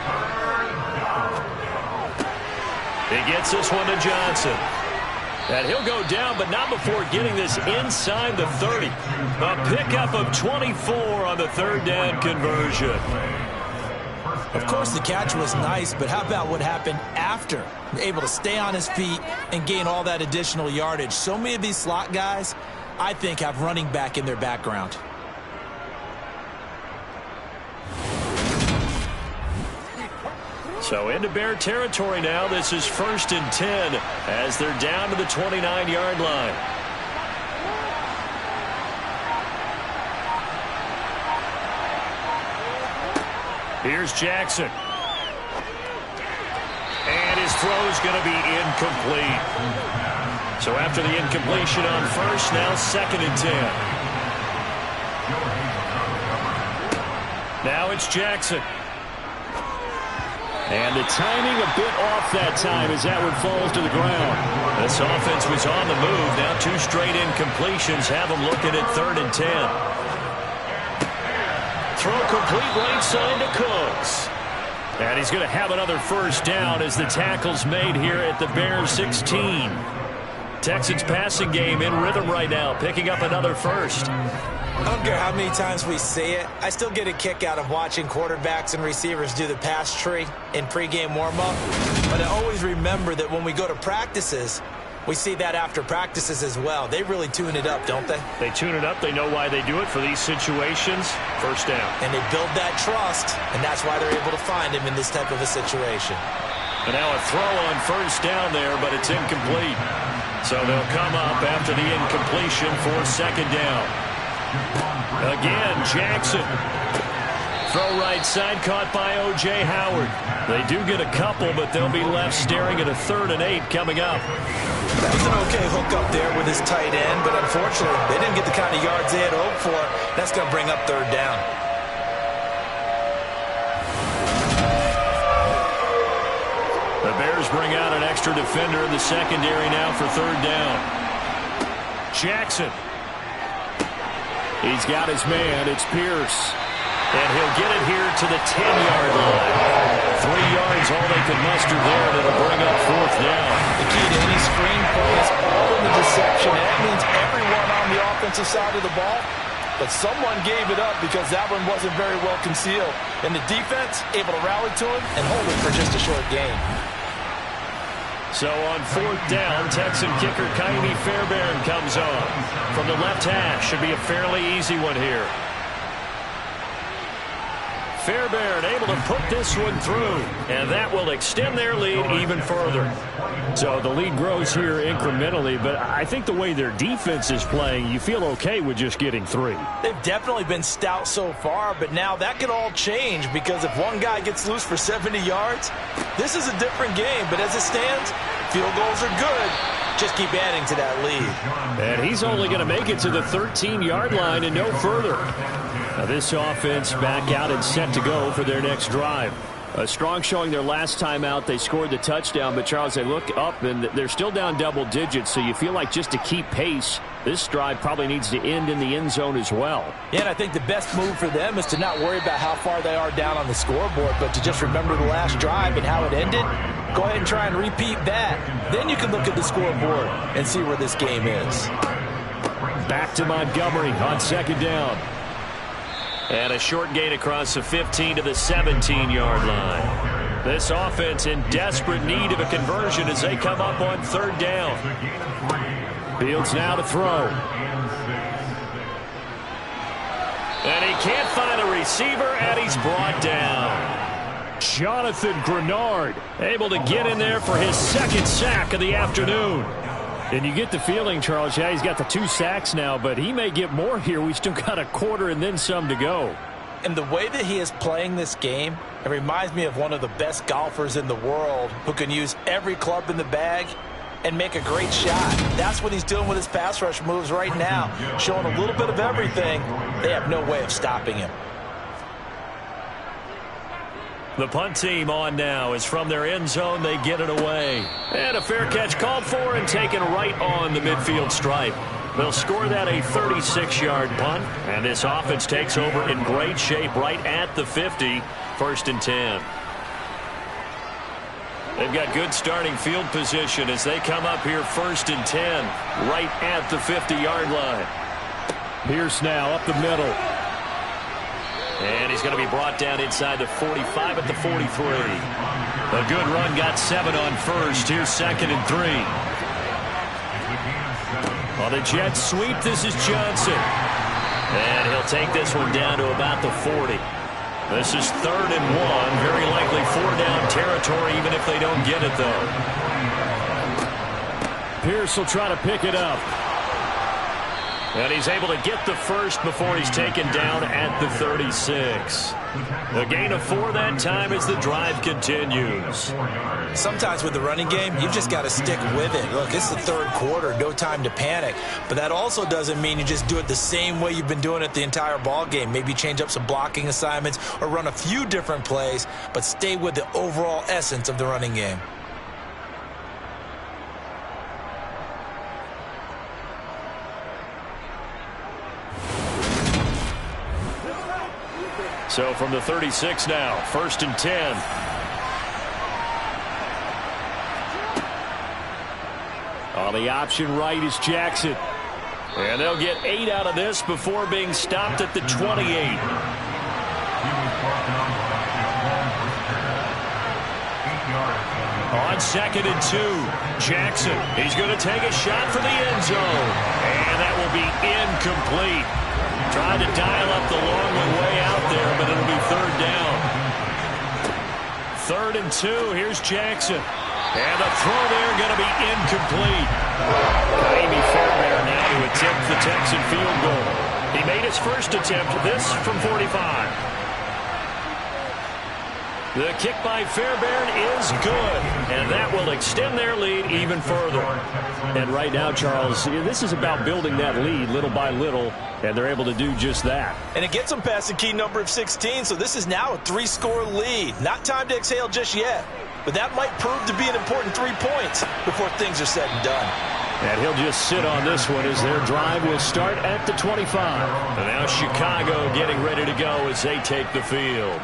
[SPEAKER 2] He gets this one to Johnson. And he'll go down, but not before getting this inside the 30. A pickup of 24 on the third down conversion.
[SPEAKER 3] Of course, the catch was nice, but how about what happened after? Able to stay on his feet and gain all that additional yardage. So many of these slot guys, I think, have running back in their background.
[SPEAKER 2] So into Bear territory now. This is 1st and 10 as they're down to the 29-yard line. Here's Jackson. And his throw is going to be incomplete. So after the incompletion on first, now 2nd and 10. Now it's Jackson.
[SPEAKER 5] And the timing a bit off that time as that one falls to the ground.
[SPEAKER 2] This offense was on the move. Now 2 straight incompletions have them looking at 3rd and 10. Throw complete right side to Cooks.
[SPEAKER 5] And he's going to have another first down as the tackle's made here at the Bears 16.
[SPEAKER 2] Texans passing game in rhythm right now, picking up another first.
[SPEAKER 3] I don't care how many times we say it, I still get a kick out of watching quarterbacks and receivers do the pass tree in pregame warm-up. But I always remember that when we go to practices, we see that after practices as well. They really tune it up, don't they?
[SPEAKER 2] They tune it up. They know why they do it for these situations. First down.
[SPEAKER 3] And they build that trust, and that's why they're able to find him in this type of a situation.
[SPEAKER 2] And now a throw on first down there, but it's incomplete. So they'll come up after the incompletion for 2nd down. Again, Jackson. Throw right side caught by O.J. Howard. They do get a couple, but they'll be left staring at a 3rd and 8 coming up.
[SPEAKER 3] That was an okay hook up there with his tight end, but unfortunately, they didn't get the kind of yards they had hoped for. That's going to bring up third down.
[SPEAKER 2] The Bears bring out an extra defender in the secondary now for third down. Jackson. He's got his man. It's Pierce. And he'll get it here to the 10-yard line. 3 yards, all they could muster there, and it'll bring up fourth down.
[SPEAKER 3] The key to any screen play is all in the deception. And that means everyone on the offensive side of the ball. But someone gave it up because that one wasn't very well concealed. And the defense able to rally to him and hold it for just a short gain.
[SPEAKER 2] So on fourth down, Texan kicker Kaimi Fairbairn comes on. From the left hash, should be a fairly easy one here. Fairbairn able to put this one through, and that will extend their lead even further.
[SPEAKER 5] So the lead grows here incrementally, but I think the way their defense is playing, you feel okay with just getting 3.
[SPEAKER 3] They've definitely been stout so far, but now that could all change because if one guy gets loose for 70 yards, this is a different game. But as it stands, field goals are good. Just keep adding to that lead.
[SPEAKER 5] And he's only going to make it to the 13-yard line and no further. Now this offense back out and set to go for their next drive. A strong showing their last time out. They scored the touchdown, but Charles, they look up and they're still down double digits, so you feel like just to keep pace, this drive probably needs to end in the end zone as well.
[SPEAKER 3] Yeah, and I think the best move for them is to not worry about how far they are down on the scoreboard, but to just remember the last drive and how it ended. Go ahead and try and repeat that. Then you can look at the scoreboard and see where this game is.
[SPEAKER 5] Back to Montgomery on second down.
[SPEAKER 2] And a short gain across the 15 to the 17-yard line. This offense in desperate need of a conversion as they come up on third down.
[SPEAKER 5] Fields now to throw.
[SPEAKER 2] And he can't find a receiver, and he's brought down.
[SPEAKER 5] Jonathan Grenard
[SPEAKER 2] able to get in there for his second sack of the afternoon.
[SPEAKER 5] And you get the feeling, Charles, yeah, he's got the 2 sacks now, but he may get more here. We still got a quarter and then some to go.
[SPEAKER 3] And the way that he is playing this game, it reminds me of one of the best golfers in the world who can use every club in the bag and make a great shot. That's what he's doing with his pass rush moves right now, showing a little bit of everything. They have no way of stopping him.
[SPEAKER 2] The punt team on now is from their end zone. They get it away. And a fair catch called for and taken right on the midfield stripe. They'll score that a 36-yard punt. And this offense takes over in great shape right at the 50. First and 10. They've got good starting field position as they come up here first and 10 right at the 50-yard line.
[SPEAKER 5] Pierce now up the middle.
[SPEAKER 2] And he's going to be brought down inside the 45 at the 43. A good run, got 7 on first. Here's second and 3. On the jet sweep, this is Johnson. And he'll take this one down to about the 40. This is third and 1. Very likely 4-down territory, even if they don't get it, though.
[SPEAKER 5] Pierce will try to pick it up.
[SPEAKER 2] And he's able to get the first before he's taken down at the 36. A gain of 4 that time as the drive continues.
[SPEAKER 3] Sometimes with the running game, you've just got to stick with it. Look, it's the third quarter, no time to panic. But that also doesn't mean you just do it the same way you've been doing it the entire ball game. Maybe change up some blocking assignments or run a few different plays, but stay with the overall essence of the running game.
[SPEAKER 2] So from the 36 now, first and 10.
[SPEAKER 5] On the option right is Jackson.
[SPEAKER 2] And they'll get 8 out of this before being stopped at the 28. On second and 2, Jackson. He's going to take a shot for the end zone. And that will be incomplete. Tried to dial up the long one way out there, but it'll be third down. Third and 2, here's Jackson. And the throw there going to be incomplete. Kaimi Fairbairn now to attempt the Texan field goal. He made his first attempt, this from 45. The kick by Fairbairn is good, and that will extend their lead even further.
[SPEAKER 5] And right now, Charles, this is about building that lead little by little, and they're able to do just that.
[SPEAKER 3] And it gets them past the key number of 16, so this is now a 3-score lead. Not time to exhale just yet, but that might prove to be an important 3 points before things are said and done.
[SPEAKER 5] And he'll just sit on this one as their drive will start at the 25.
[SPEAKER 2] And now Chicago getting ready to go as they take the field.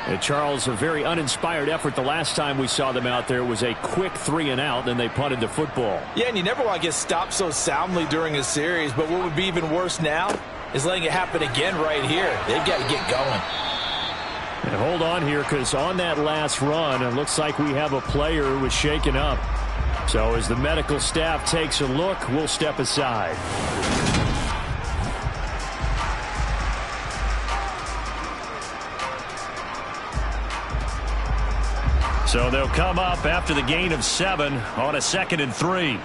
[SPEAKER 5] And Charles, a very uninspired effort the last time we saw them out there. It was a quick 3-and-out, then they punted the football.
[SPEAKER 4] Yeah, and you never want to get stopped so soundly during a series, but what would be even worse now is letting it happen again right here. They've got to get going.
[SPEAKER 5] And hold on here, because on that last run, it looks like we have a player who was shaken up. So as the medical staff takes a look, we'll step aside.
[SPEAKER 2] So they'll come up after the gain of 7 on a 2nd and 3.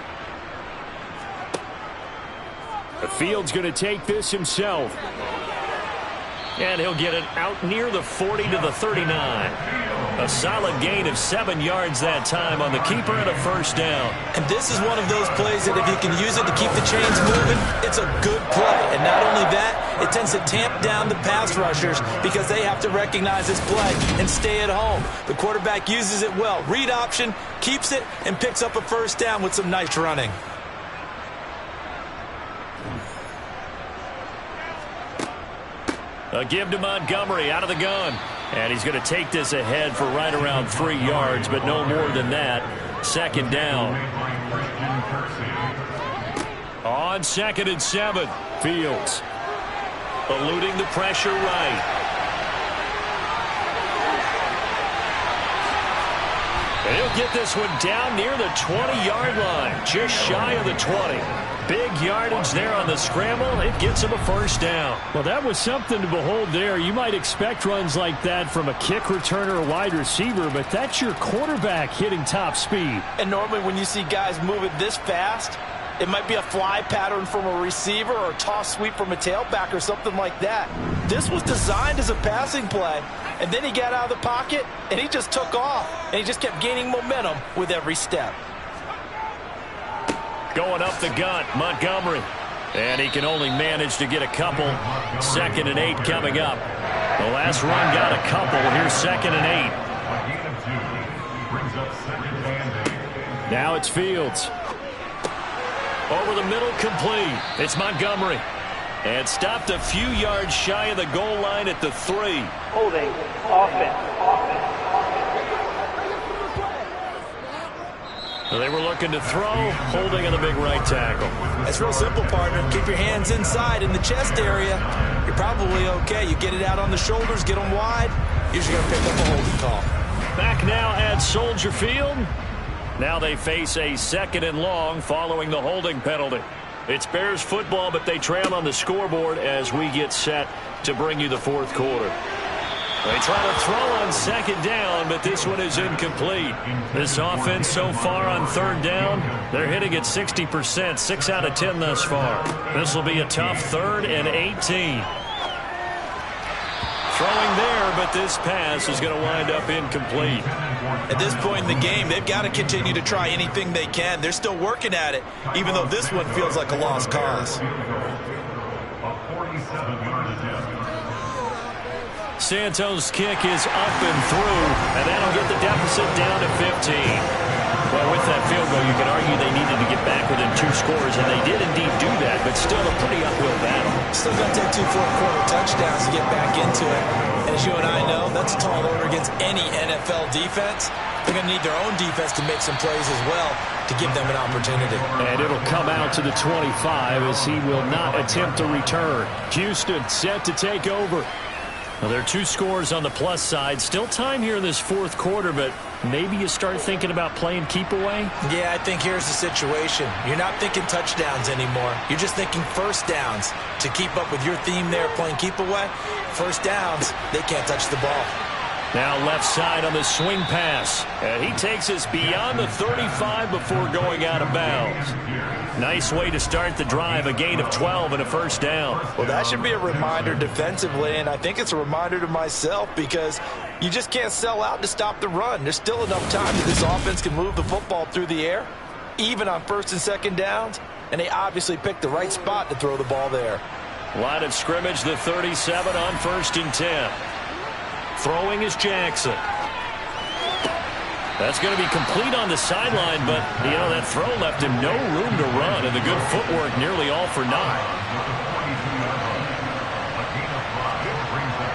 [SPEAKER 5] The Field's going to take this himself.
[SPEAKER 2] And he'll get it out near the 40 to the 39. A solid gain of 7 yards that time on the keeper and a first down.
[SPEAKER 3] And this is one of those plays that if you can use it to keep the chains moving, it's a good play. And not only that, it tends to tamp down the pass rushers because they have to recognize this play and stay at home. The quarterback uses it well. Read option, keeps it, and picks up a first down with some nice running.
[SPEAKER 2] A give to Montgomery out of the gun. And he's going to take this ahead for right around 3 yards, but no more than that. 2nd down. On 2nd and 7, Fields eluding the pressure right. And he'll get this one down near the 20-yard line, just shy of the 20. Big yardage there on the scramble. It gets him a first down.
[SPEAKER 5] Well, that was something to behold there. You might expect runs like that from a kick returner or wide receiver, but that's your quarterback hitting top speed.
[SPEAKER 4] And normally when you see guys move it this fast, it might be a fly pattern from a receiver or a toss sweep from a tailback or something like that. This was designed as a passing play, and then he got out of the pocket, and he just took off, and he just kept gaining momentum with every step.
[SPEAKER 2] Going up the gut, Montgomery. And he can only manage to get a couple. 2nd and 8 coming up. The last run got a couple. Here's 2nd and 8.
[SPEAKER 5] Now it's Fields.
[SPEAKER 2] Over the middle, complete. It's Montgomery. And stopped a few yards shy of the goal line at the 3.
[SPEAKER 7] Holding, offense.
[SPEAKER 2] They were looking to throw, holding on the big right tackle.
[SPEAKER 3] It's real simple, partner. Keep your hands inside in the chest area. You're probably okay. You get it out on the shoulders, get them wide. Usually going to pick up a holding call.
[SPEAKER 2] Back now at Soldier Field. Now they face a 2nd and long following the holding penalty. It's Bears football, but they trail on the scoreboard as we get set to bring you the 4th quarter. They try to throw on 2nd down, but this one is incomplete. This offense so far on 3rd down, they're hitting at 60%, 6 out of 10 thus far. This will be a tough 3rd and 18. Throwing there, but this pass is going to wind up incomplete.
[SPEAKER 3] At this point in the game, they've got to continue to try anything they can. They're still working at it, even though this one feels like a lost cause.
[SPEAKER 2] Santos' kick is up and through, and that'll get the deficit down to 15. Well, with that field goal, you can argue they needed to get back within 2 scores, and they did indeed do that, but still a pretty uphill battle.
[SPEAKER 3] Still got to take 2 fourth-quarter touchdowns to get back into it. And as you and I know, that's a tall order against any NFL defense. They're going to need their own defense to make some plays as well to give them an opportunity.
[SPEAKER 5] And it'll come out to the 25 as he will not attempt to return. Houston set to take over.
[SPEAKER 2] Well, there are 2 scores on the plus side. Still time here in this 4th quarter, but maybe you start thinking about playing keep away?
[SPEAKER 3] Yeah, I think here's the situation. You're not thinking touchdowns anymore. You're just thinking first downs. To keep up with your theme there, playing keep away, first downs, they can't touch the ball.
[SPEAKER 2] Now left side on the swing pass. And he takes us beyond the 35 before going out of bounds. Nice way to start the drive, a gain of 12 and a first down.
[SPEAKER 4] Well, that should be a reminder defensively, and I think it's a reminder to myself because You just can't sell out to stop the run. There's still enough time that this offense can move the football through the air, even on first and second downs, and they obviously picked the right spot to throw the ball there.
[SPEAKER 2] Line of scrimmage, the 37 on 1st and 10. Throwing is Jackson. That's going to be complete on the sideline, but, that throw left him no room to run, and the good footwork nearly all for naught.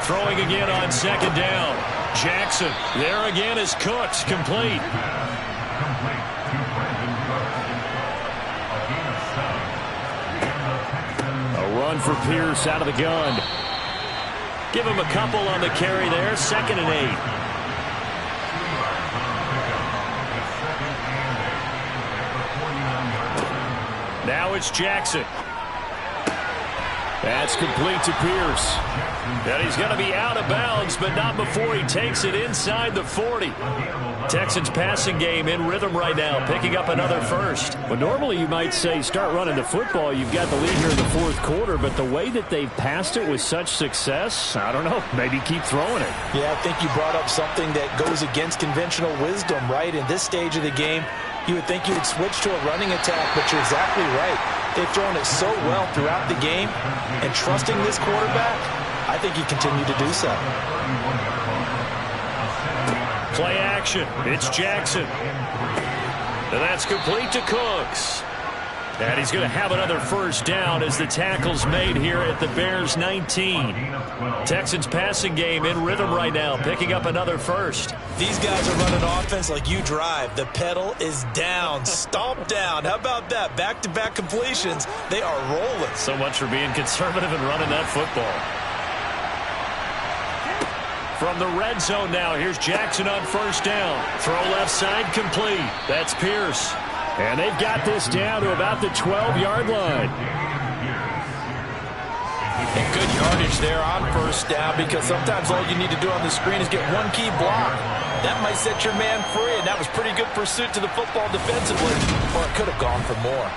[SPEAKER 2] Throwing again on 2nd down. Jackson. There again is Cooks, complete.
[SPEAKER 5] A run for Pierce out of the gun.
[SPEAKER 2] Give him a couple on the carry there, 2nd and 8. Now it's Jackson.
[SPEAKER 5] That's complete to Pierce.
[SPEAKER 2] And he's going to be out of bounds, but not before he takes it inside the 40. Texans passing game in rhythm right now, picking up another first.
[SPEAKER 5] Well, normally you might say start running the football. You've got the lead here in the 4th quarter, but the way that they've passed it with such success, I don't know, maybe keep throwing it.
[SPEAKER 4] Yeah, I think you brought up something that goes against conventional wisdom, right? In this stage of the game, you would think you would switch to a running attack, but you're exactly right. They've thrown it so well throughout the game, and trusting this quarterback, I think you continue to do so.
[SPEAKER 2] Play action. It's Jackson. And that's complete to Cooks. And he's going to have another first down as the tackle's made here at the Bears 19. Texans passing game in rhythm right now, picking up another first.
[SPEAKER 3] These guys are running offense like you drive. The pedal is down, stomp down. How about that? Back-to-back completions. They are rolling.
[SPEAKER 2] So much for being conservative and running that football. From the red zone now, here's Jackson on first down. Throw left side complete. That's Pierce.
[SPEAKER 5] And they've got this down to about the 12-yard line.
[SPEAKER 4] And good yardage there on first down, because sometimes all you need to do on the screen is get one key block. That might set your man free, and that was pretty good pursuit to the football defensively, or it could have gone for more.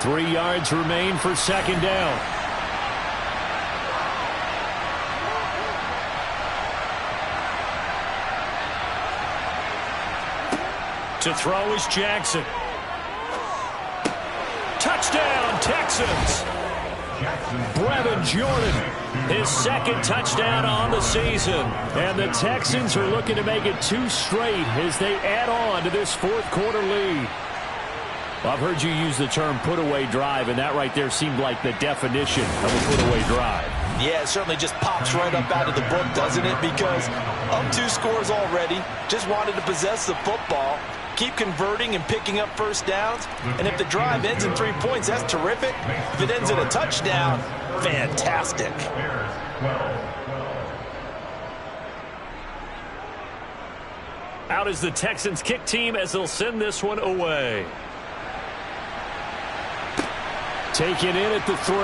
[SPEAKER 5] 3 yards remain for 2nd down.
[SPEAKER 2] To throw is Jackson. Touchdown, Texans.
[SPEAKER 5] Brevin Jordan,
[SPEAKER 2] his 2nd touchdown on the season.
[SPEAKER 5] And the Texans are looking to make it 2 straight as they add on to this 4th quarter lead. Well, I've heard you use the term put-away drive, and that right there seemed like the definition of a put-away drive.
[SPEAKER 4] Yeah, it certainly just pops right up out of the book, doesn't it? Because up 2 scores already, just wanted to possess the football, keep converting and picking up first downs. And if the drive ends in 3 points, that's terrific. If it ends in a touchdown, fantastic.
[SPEAKER 2] Out is the Texans kick team as they'll send this one away.
[SPEAKER 5] Taken in at the 3.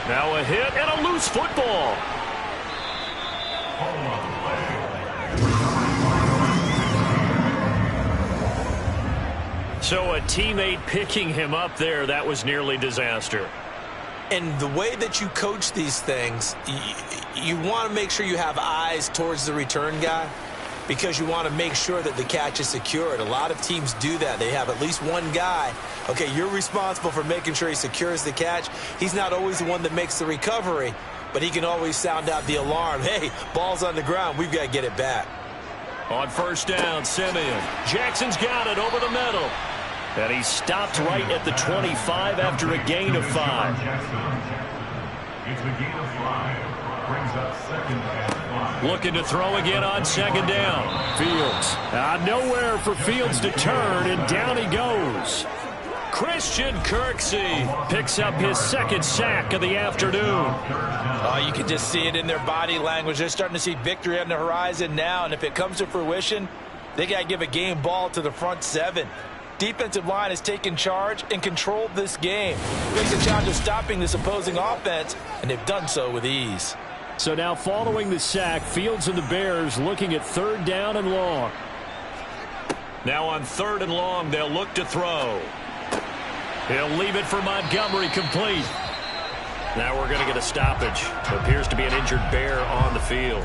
[SPEAKER 2] Now a hit and a loose football. So a teammate picking him up there, that was nearly disaster.
[SPEAKER 3] And the way that you coach these things, you want to make sure you have eyes towards the return guy, because you want to make sure that the catch is secured. A lot of teams do that. They have at least one guy. Okay, you're responsible for making sure he secures the catch. He's not always the one that makes the recovery, but he can always sound out the alarm. Hey, ball's on the ground. We've got to get it back.
[SPEAKER 2] On first down, Simeon. Jackson's got it over the middle. And he stopped right at the 25 after a gain of 5.
[SPEAKER 8] It's a gain of 5. Brings up 2nd and 5.
[SPEAKER 2] Looking to throw again on 2nd down.
[SPEAKER 5] Fields. Nowhere for Fields to turn, and down he goes.
[SPEAKER 2] Christian Kirksey picks up his 2nd sack of the afternoon.
[SPEAKER 4] Oh, you can just see it in their body language. They're starting to see victory on the horizon now, and if it comes to fruition, they got to give a game ball to the front 7. Defensive line has taken charge and controlled this game. Face the challenge of stopping this opposing offense, and they've done so with ease.
[SPEAKER 5] So now following the sack, Fields and the Bears looking at 3rd down and long.
[SPEAKER 2] Now on 3rd and long, they'll look to throw. He'll leave it for Montgomery, complete. Now we're going to get a stoppage. Appears to be an injured Bear on the field.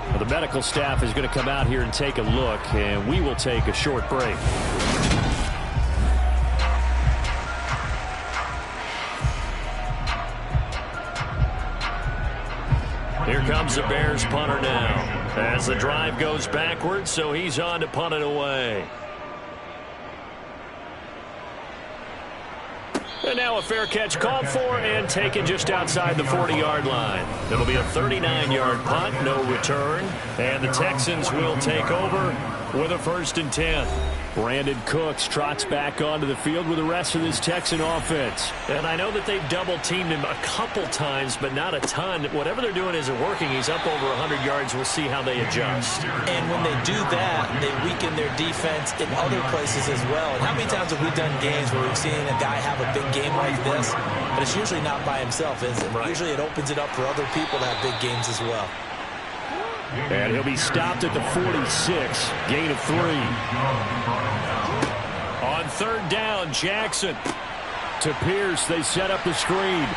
[SPEAKER 5] Well, the medical staff is going to come out here and take a look, and we will take a short break.
[SPEAKER 2] Here comes the Bears punter now. As the drive goes backwards, so he's on to punt it away. And now a fair catch called for and taken just outside the 40-yard line. It'll be a 39-yard punt, no return. And the Texans will take over with a 1st and 10.
[SPEAKER 5] Brandon Cooks trots back onto the field with the rest of this Texan offense.
[SPEAKER 2] And I know that they've double-teamed him a couple times, but not a ton. Whatever they're doing isn't working. He's up over 100 yards. We'll see how they adjust.
[SPEAKER 3] And when they do that, they weaken their defense in other places as well. And how many times have we done games where we've seen a guy have a big game like this, but it's usually not by himself, is it? Right. Usually it opens it up for other people to have big games as well.
[SPEAKER 5] And he'll be stopped at the 46, gain of 3.
[SPEAKER 2] On 3rd down, Jackson.
[SPEAKER 5] To Pierce, they set up the screen.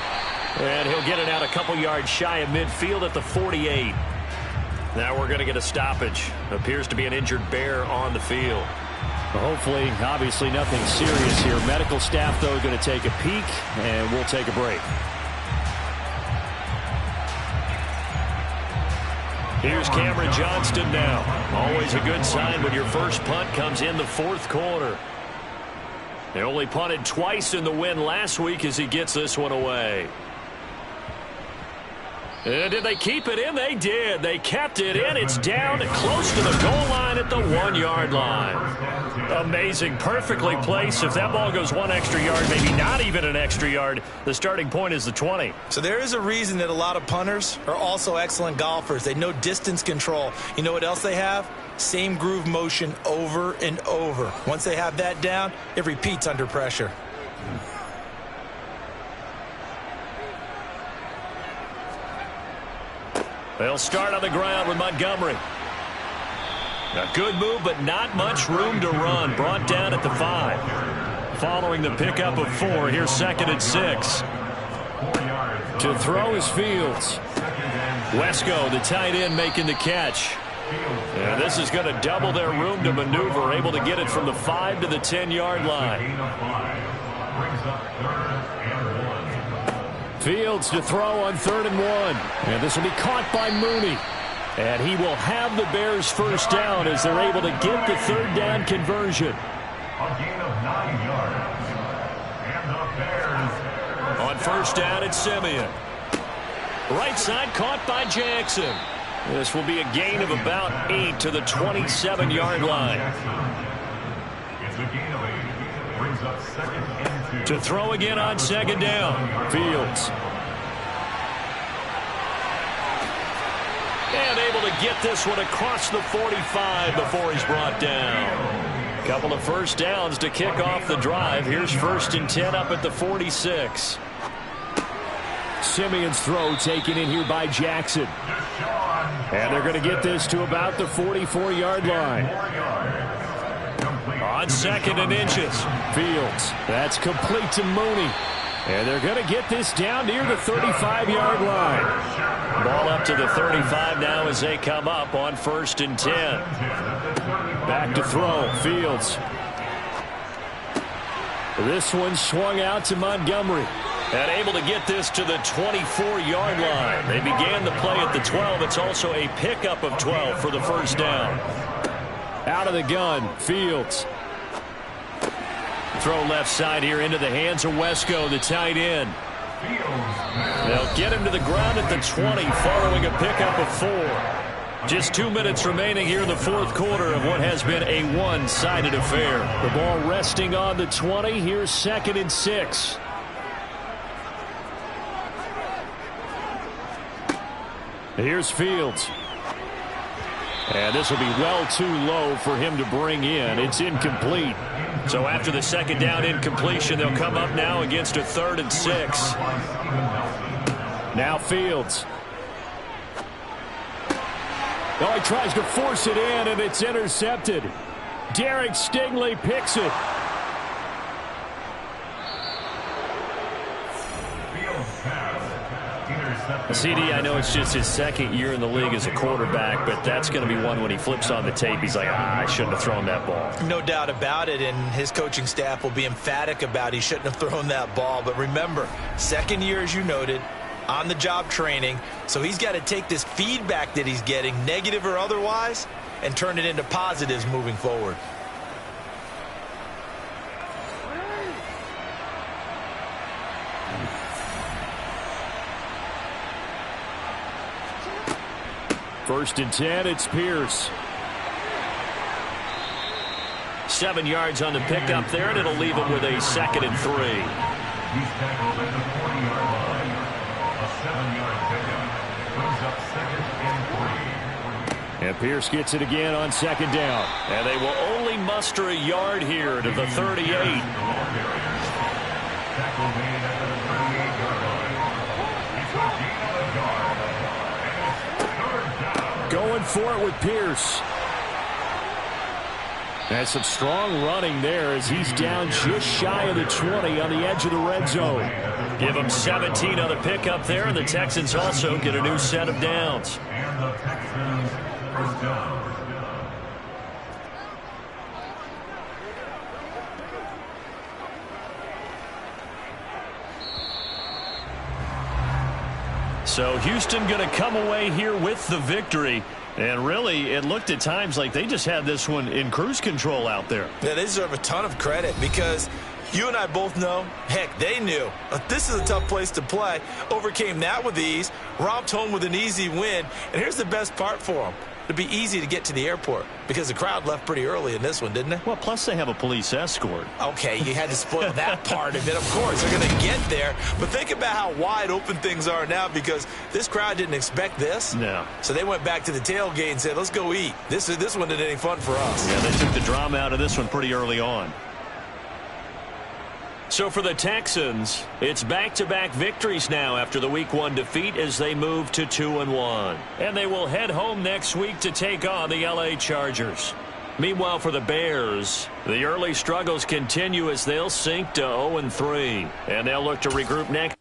[SPEAKER 2] And he'll get it out a couple yards shy of midfield at the 48. Now we're going to get a stoppage. Appears to be an injured Bear on the field.
[SPEAKER 5] Well, hopefully, obviously nothing serious here. Medical staff, though, going to take a peek, and we'll take a break.
[SPEAKER 2] Here's Cameron Johnston now. Always a good sign when your first punt comes in the 4th quarter. They only punted twice in the win last week as he gets this one away. And did they keep it in? They did. They kept it in. It's down close to the goal line at the 1-yard line. Amazing. Perfectly placed. If that ball goes 1 extra yard, maybe not even an extra yard, the starting point is the 20.
[SPEAKER 3] So there is a reason that a lot of punters are also excellent golfers. They know distance control. You know what else they have? Same groove motion over and over. Once they have that down, it repeats under pressure.
[SPEAKER 2] They'll start on the ground with Montgomery. A good move, but not much room to run. Brought down at the 5. Following the pickup of 4, here's 2nd and 6.
[SPEAKER 5] To throw is Fields.
[SPEAKER 2] Wesco, the tight end, making the catch. And this is going to double their room to maneuver, able to get it from the 5 to the 10-yard line.
[SPEAKER 5] Fields to throw on 3rd and 1. And this will be caught by Mooney. And he will have the Bears first down as they're able to get the 3rd down conversion.
[SPEAKER 8] A gain of 9 yards. And the Bears.
[SPEAKER 2] On 1st down, it's Simeon. Right side caught by Jackson. This will be a gain of about 8 to the 27-yard line.
[SPEAKER 8] It's a gain of 8. Brings up 2nd and 2.
[SPEAKER 2] To throw again on 2nd down.
[SPEAKER 5] Fields.
[SPEAKER 2] And able to get this one across the 45 before he's brought down. Couple of 1st downs to kick off the drive. Here's 1st and 10 up at the 46.
[SPEAKER 5] Simeon's throw taken in here by Jackson. And they're going to get this to about the 44-yard line.
[SPEAKER 2] On 2nd and inches.
[SPEAKER 5] Fields. That's complete to Mooney. And they're going to get this down near the 35-yard line.
[SPEAKER 2] Ball up to the 35 now as they come up on 1st and 10.
[SPEAKER 5] Back to throw. Fields. This one swung out to Montgomery.
[SPEAKER 2] And able to get this to the 24-yard line. They began the play at the 12. It's also a pickup of 12 for the 1st down.
[SPEAKER 5] Out of the gun, Fields.
[SPEAKER 2] Throw left side here into the hands of Wesco, the tight end. They'll get him to the ground at the 20 following a pickup of 4. Just 2 minutes remaining here in the 4th quarter of what has been a one-sided affair.
[SPEAKER 5] The ball resting on the 20. Here's 2nd and 6. Here's Fields. And this will be well too low for him to bring in. It's incomplete.
[SPEAKER 2] So after the 2nd down incompletion, they'll come up now against a 3rd and 6.
[SPEAKER 5] Now Fields. Oh, he tries to force it in, and it's intercepted. Derek Stingley picks it.
[SPEAKER 8] Fields pass
[SPEAKER 5] CD, I know it's just his second year in the league as a quarterback, but that's going to be one when he flips on the tape, he's like, I shouldn't have thrown that ball.
[SPEAKER 3] No doubt about it, and his coaching staff will be emphatic about he shouldn't have thrown that ball. But remember, second year, as you noted, on-the-job training, so he's got to take this feedback that he's getting, negative or otherwise, and turn it into positives moving forward.
[SPEAKER 5] First and 10, it's Pierce.
[SPEAKER 2] 7 yards on the pickup there, and it'll leave him with a 2nd and 3.
[SPEAKER 8] He's tackled at the 40-yard line. A 7-yard pickup brings up 2nd and 3.
[SPEAKER 5] And Pierce gets it again on 2nd down.
[SPEAKER 2] And they will only muster a yard here to the 38.
[SPEAKER 8] Tackle made at the 38-yard line. It's a gain of a yard. And it's 3rd down.
[SPEAKER 5] Going for it with Pierce. And some strong running there as he's down just shy of the 20 on the edge of the red zone.
[SPEAKER 2] Give him 17 on the pickup there, and the Texans also get a new set of downs.
[SPEAKER 8] And the Texans first down.
[SPEAKER 2] So Houston going to come away here with the victory. And really, it looked at times like they just had this one in cruise control out there.
[SPEAKER 3] Yeah, they deserve a ton of credit because you and I both know, heck, they knew this is a tough place to play. Overcame that with ease, romped home with an easy win. And here's the best part for them. It'd be easy to get to the airport because the crowd left pretty early in this one, didn't it?
[SPEAKER 2] Well, plus they have a police escort.
[SPEAKER 3] Okay, you had to spoil that part of it. Of course, they're going to get there. But think about how wide open things are now because this crowd didn't expect this.
[SPEAKER 2] No.
[SPEAKER 3] So they went back to the tailgate and said, let's go eat. This one isn't any fun for us.
[SPEAKER 2] Yeah, they took the drama out of this one pretty early on. So for the Texans, it's back-to-back victories now after the Week 1 defeat as they move to 2-1. And they will head home next week to take on the LA Chargers. Meanwhile, for the Bears, the early struggles continue as they'll sink to 0-3. And they'll look to regroup next.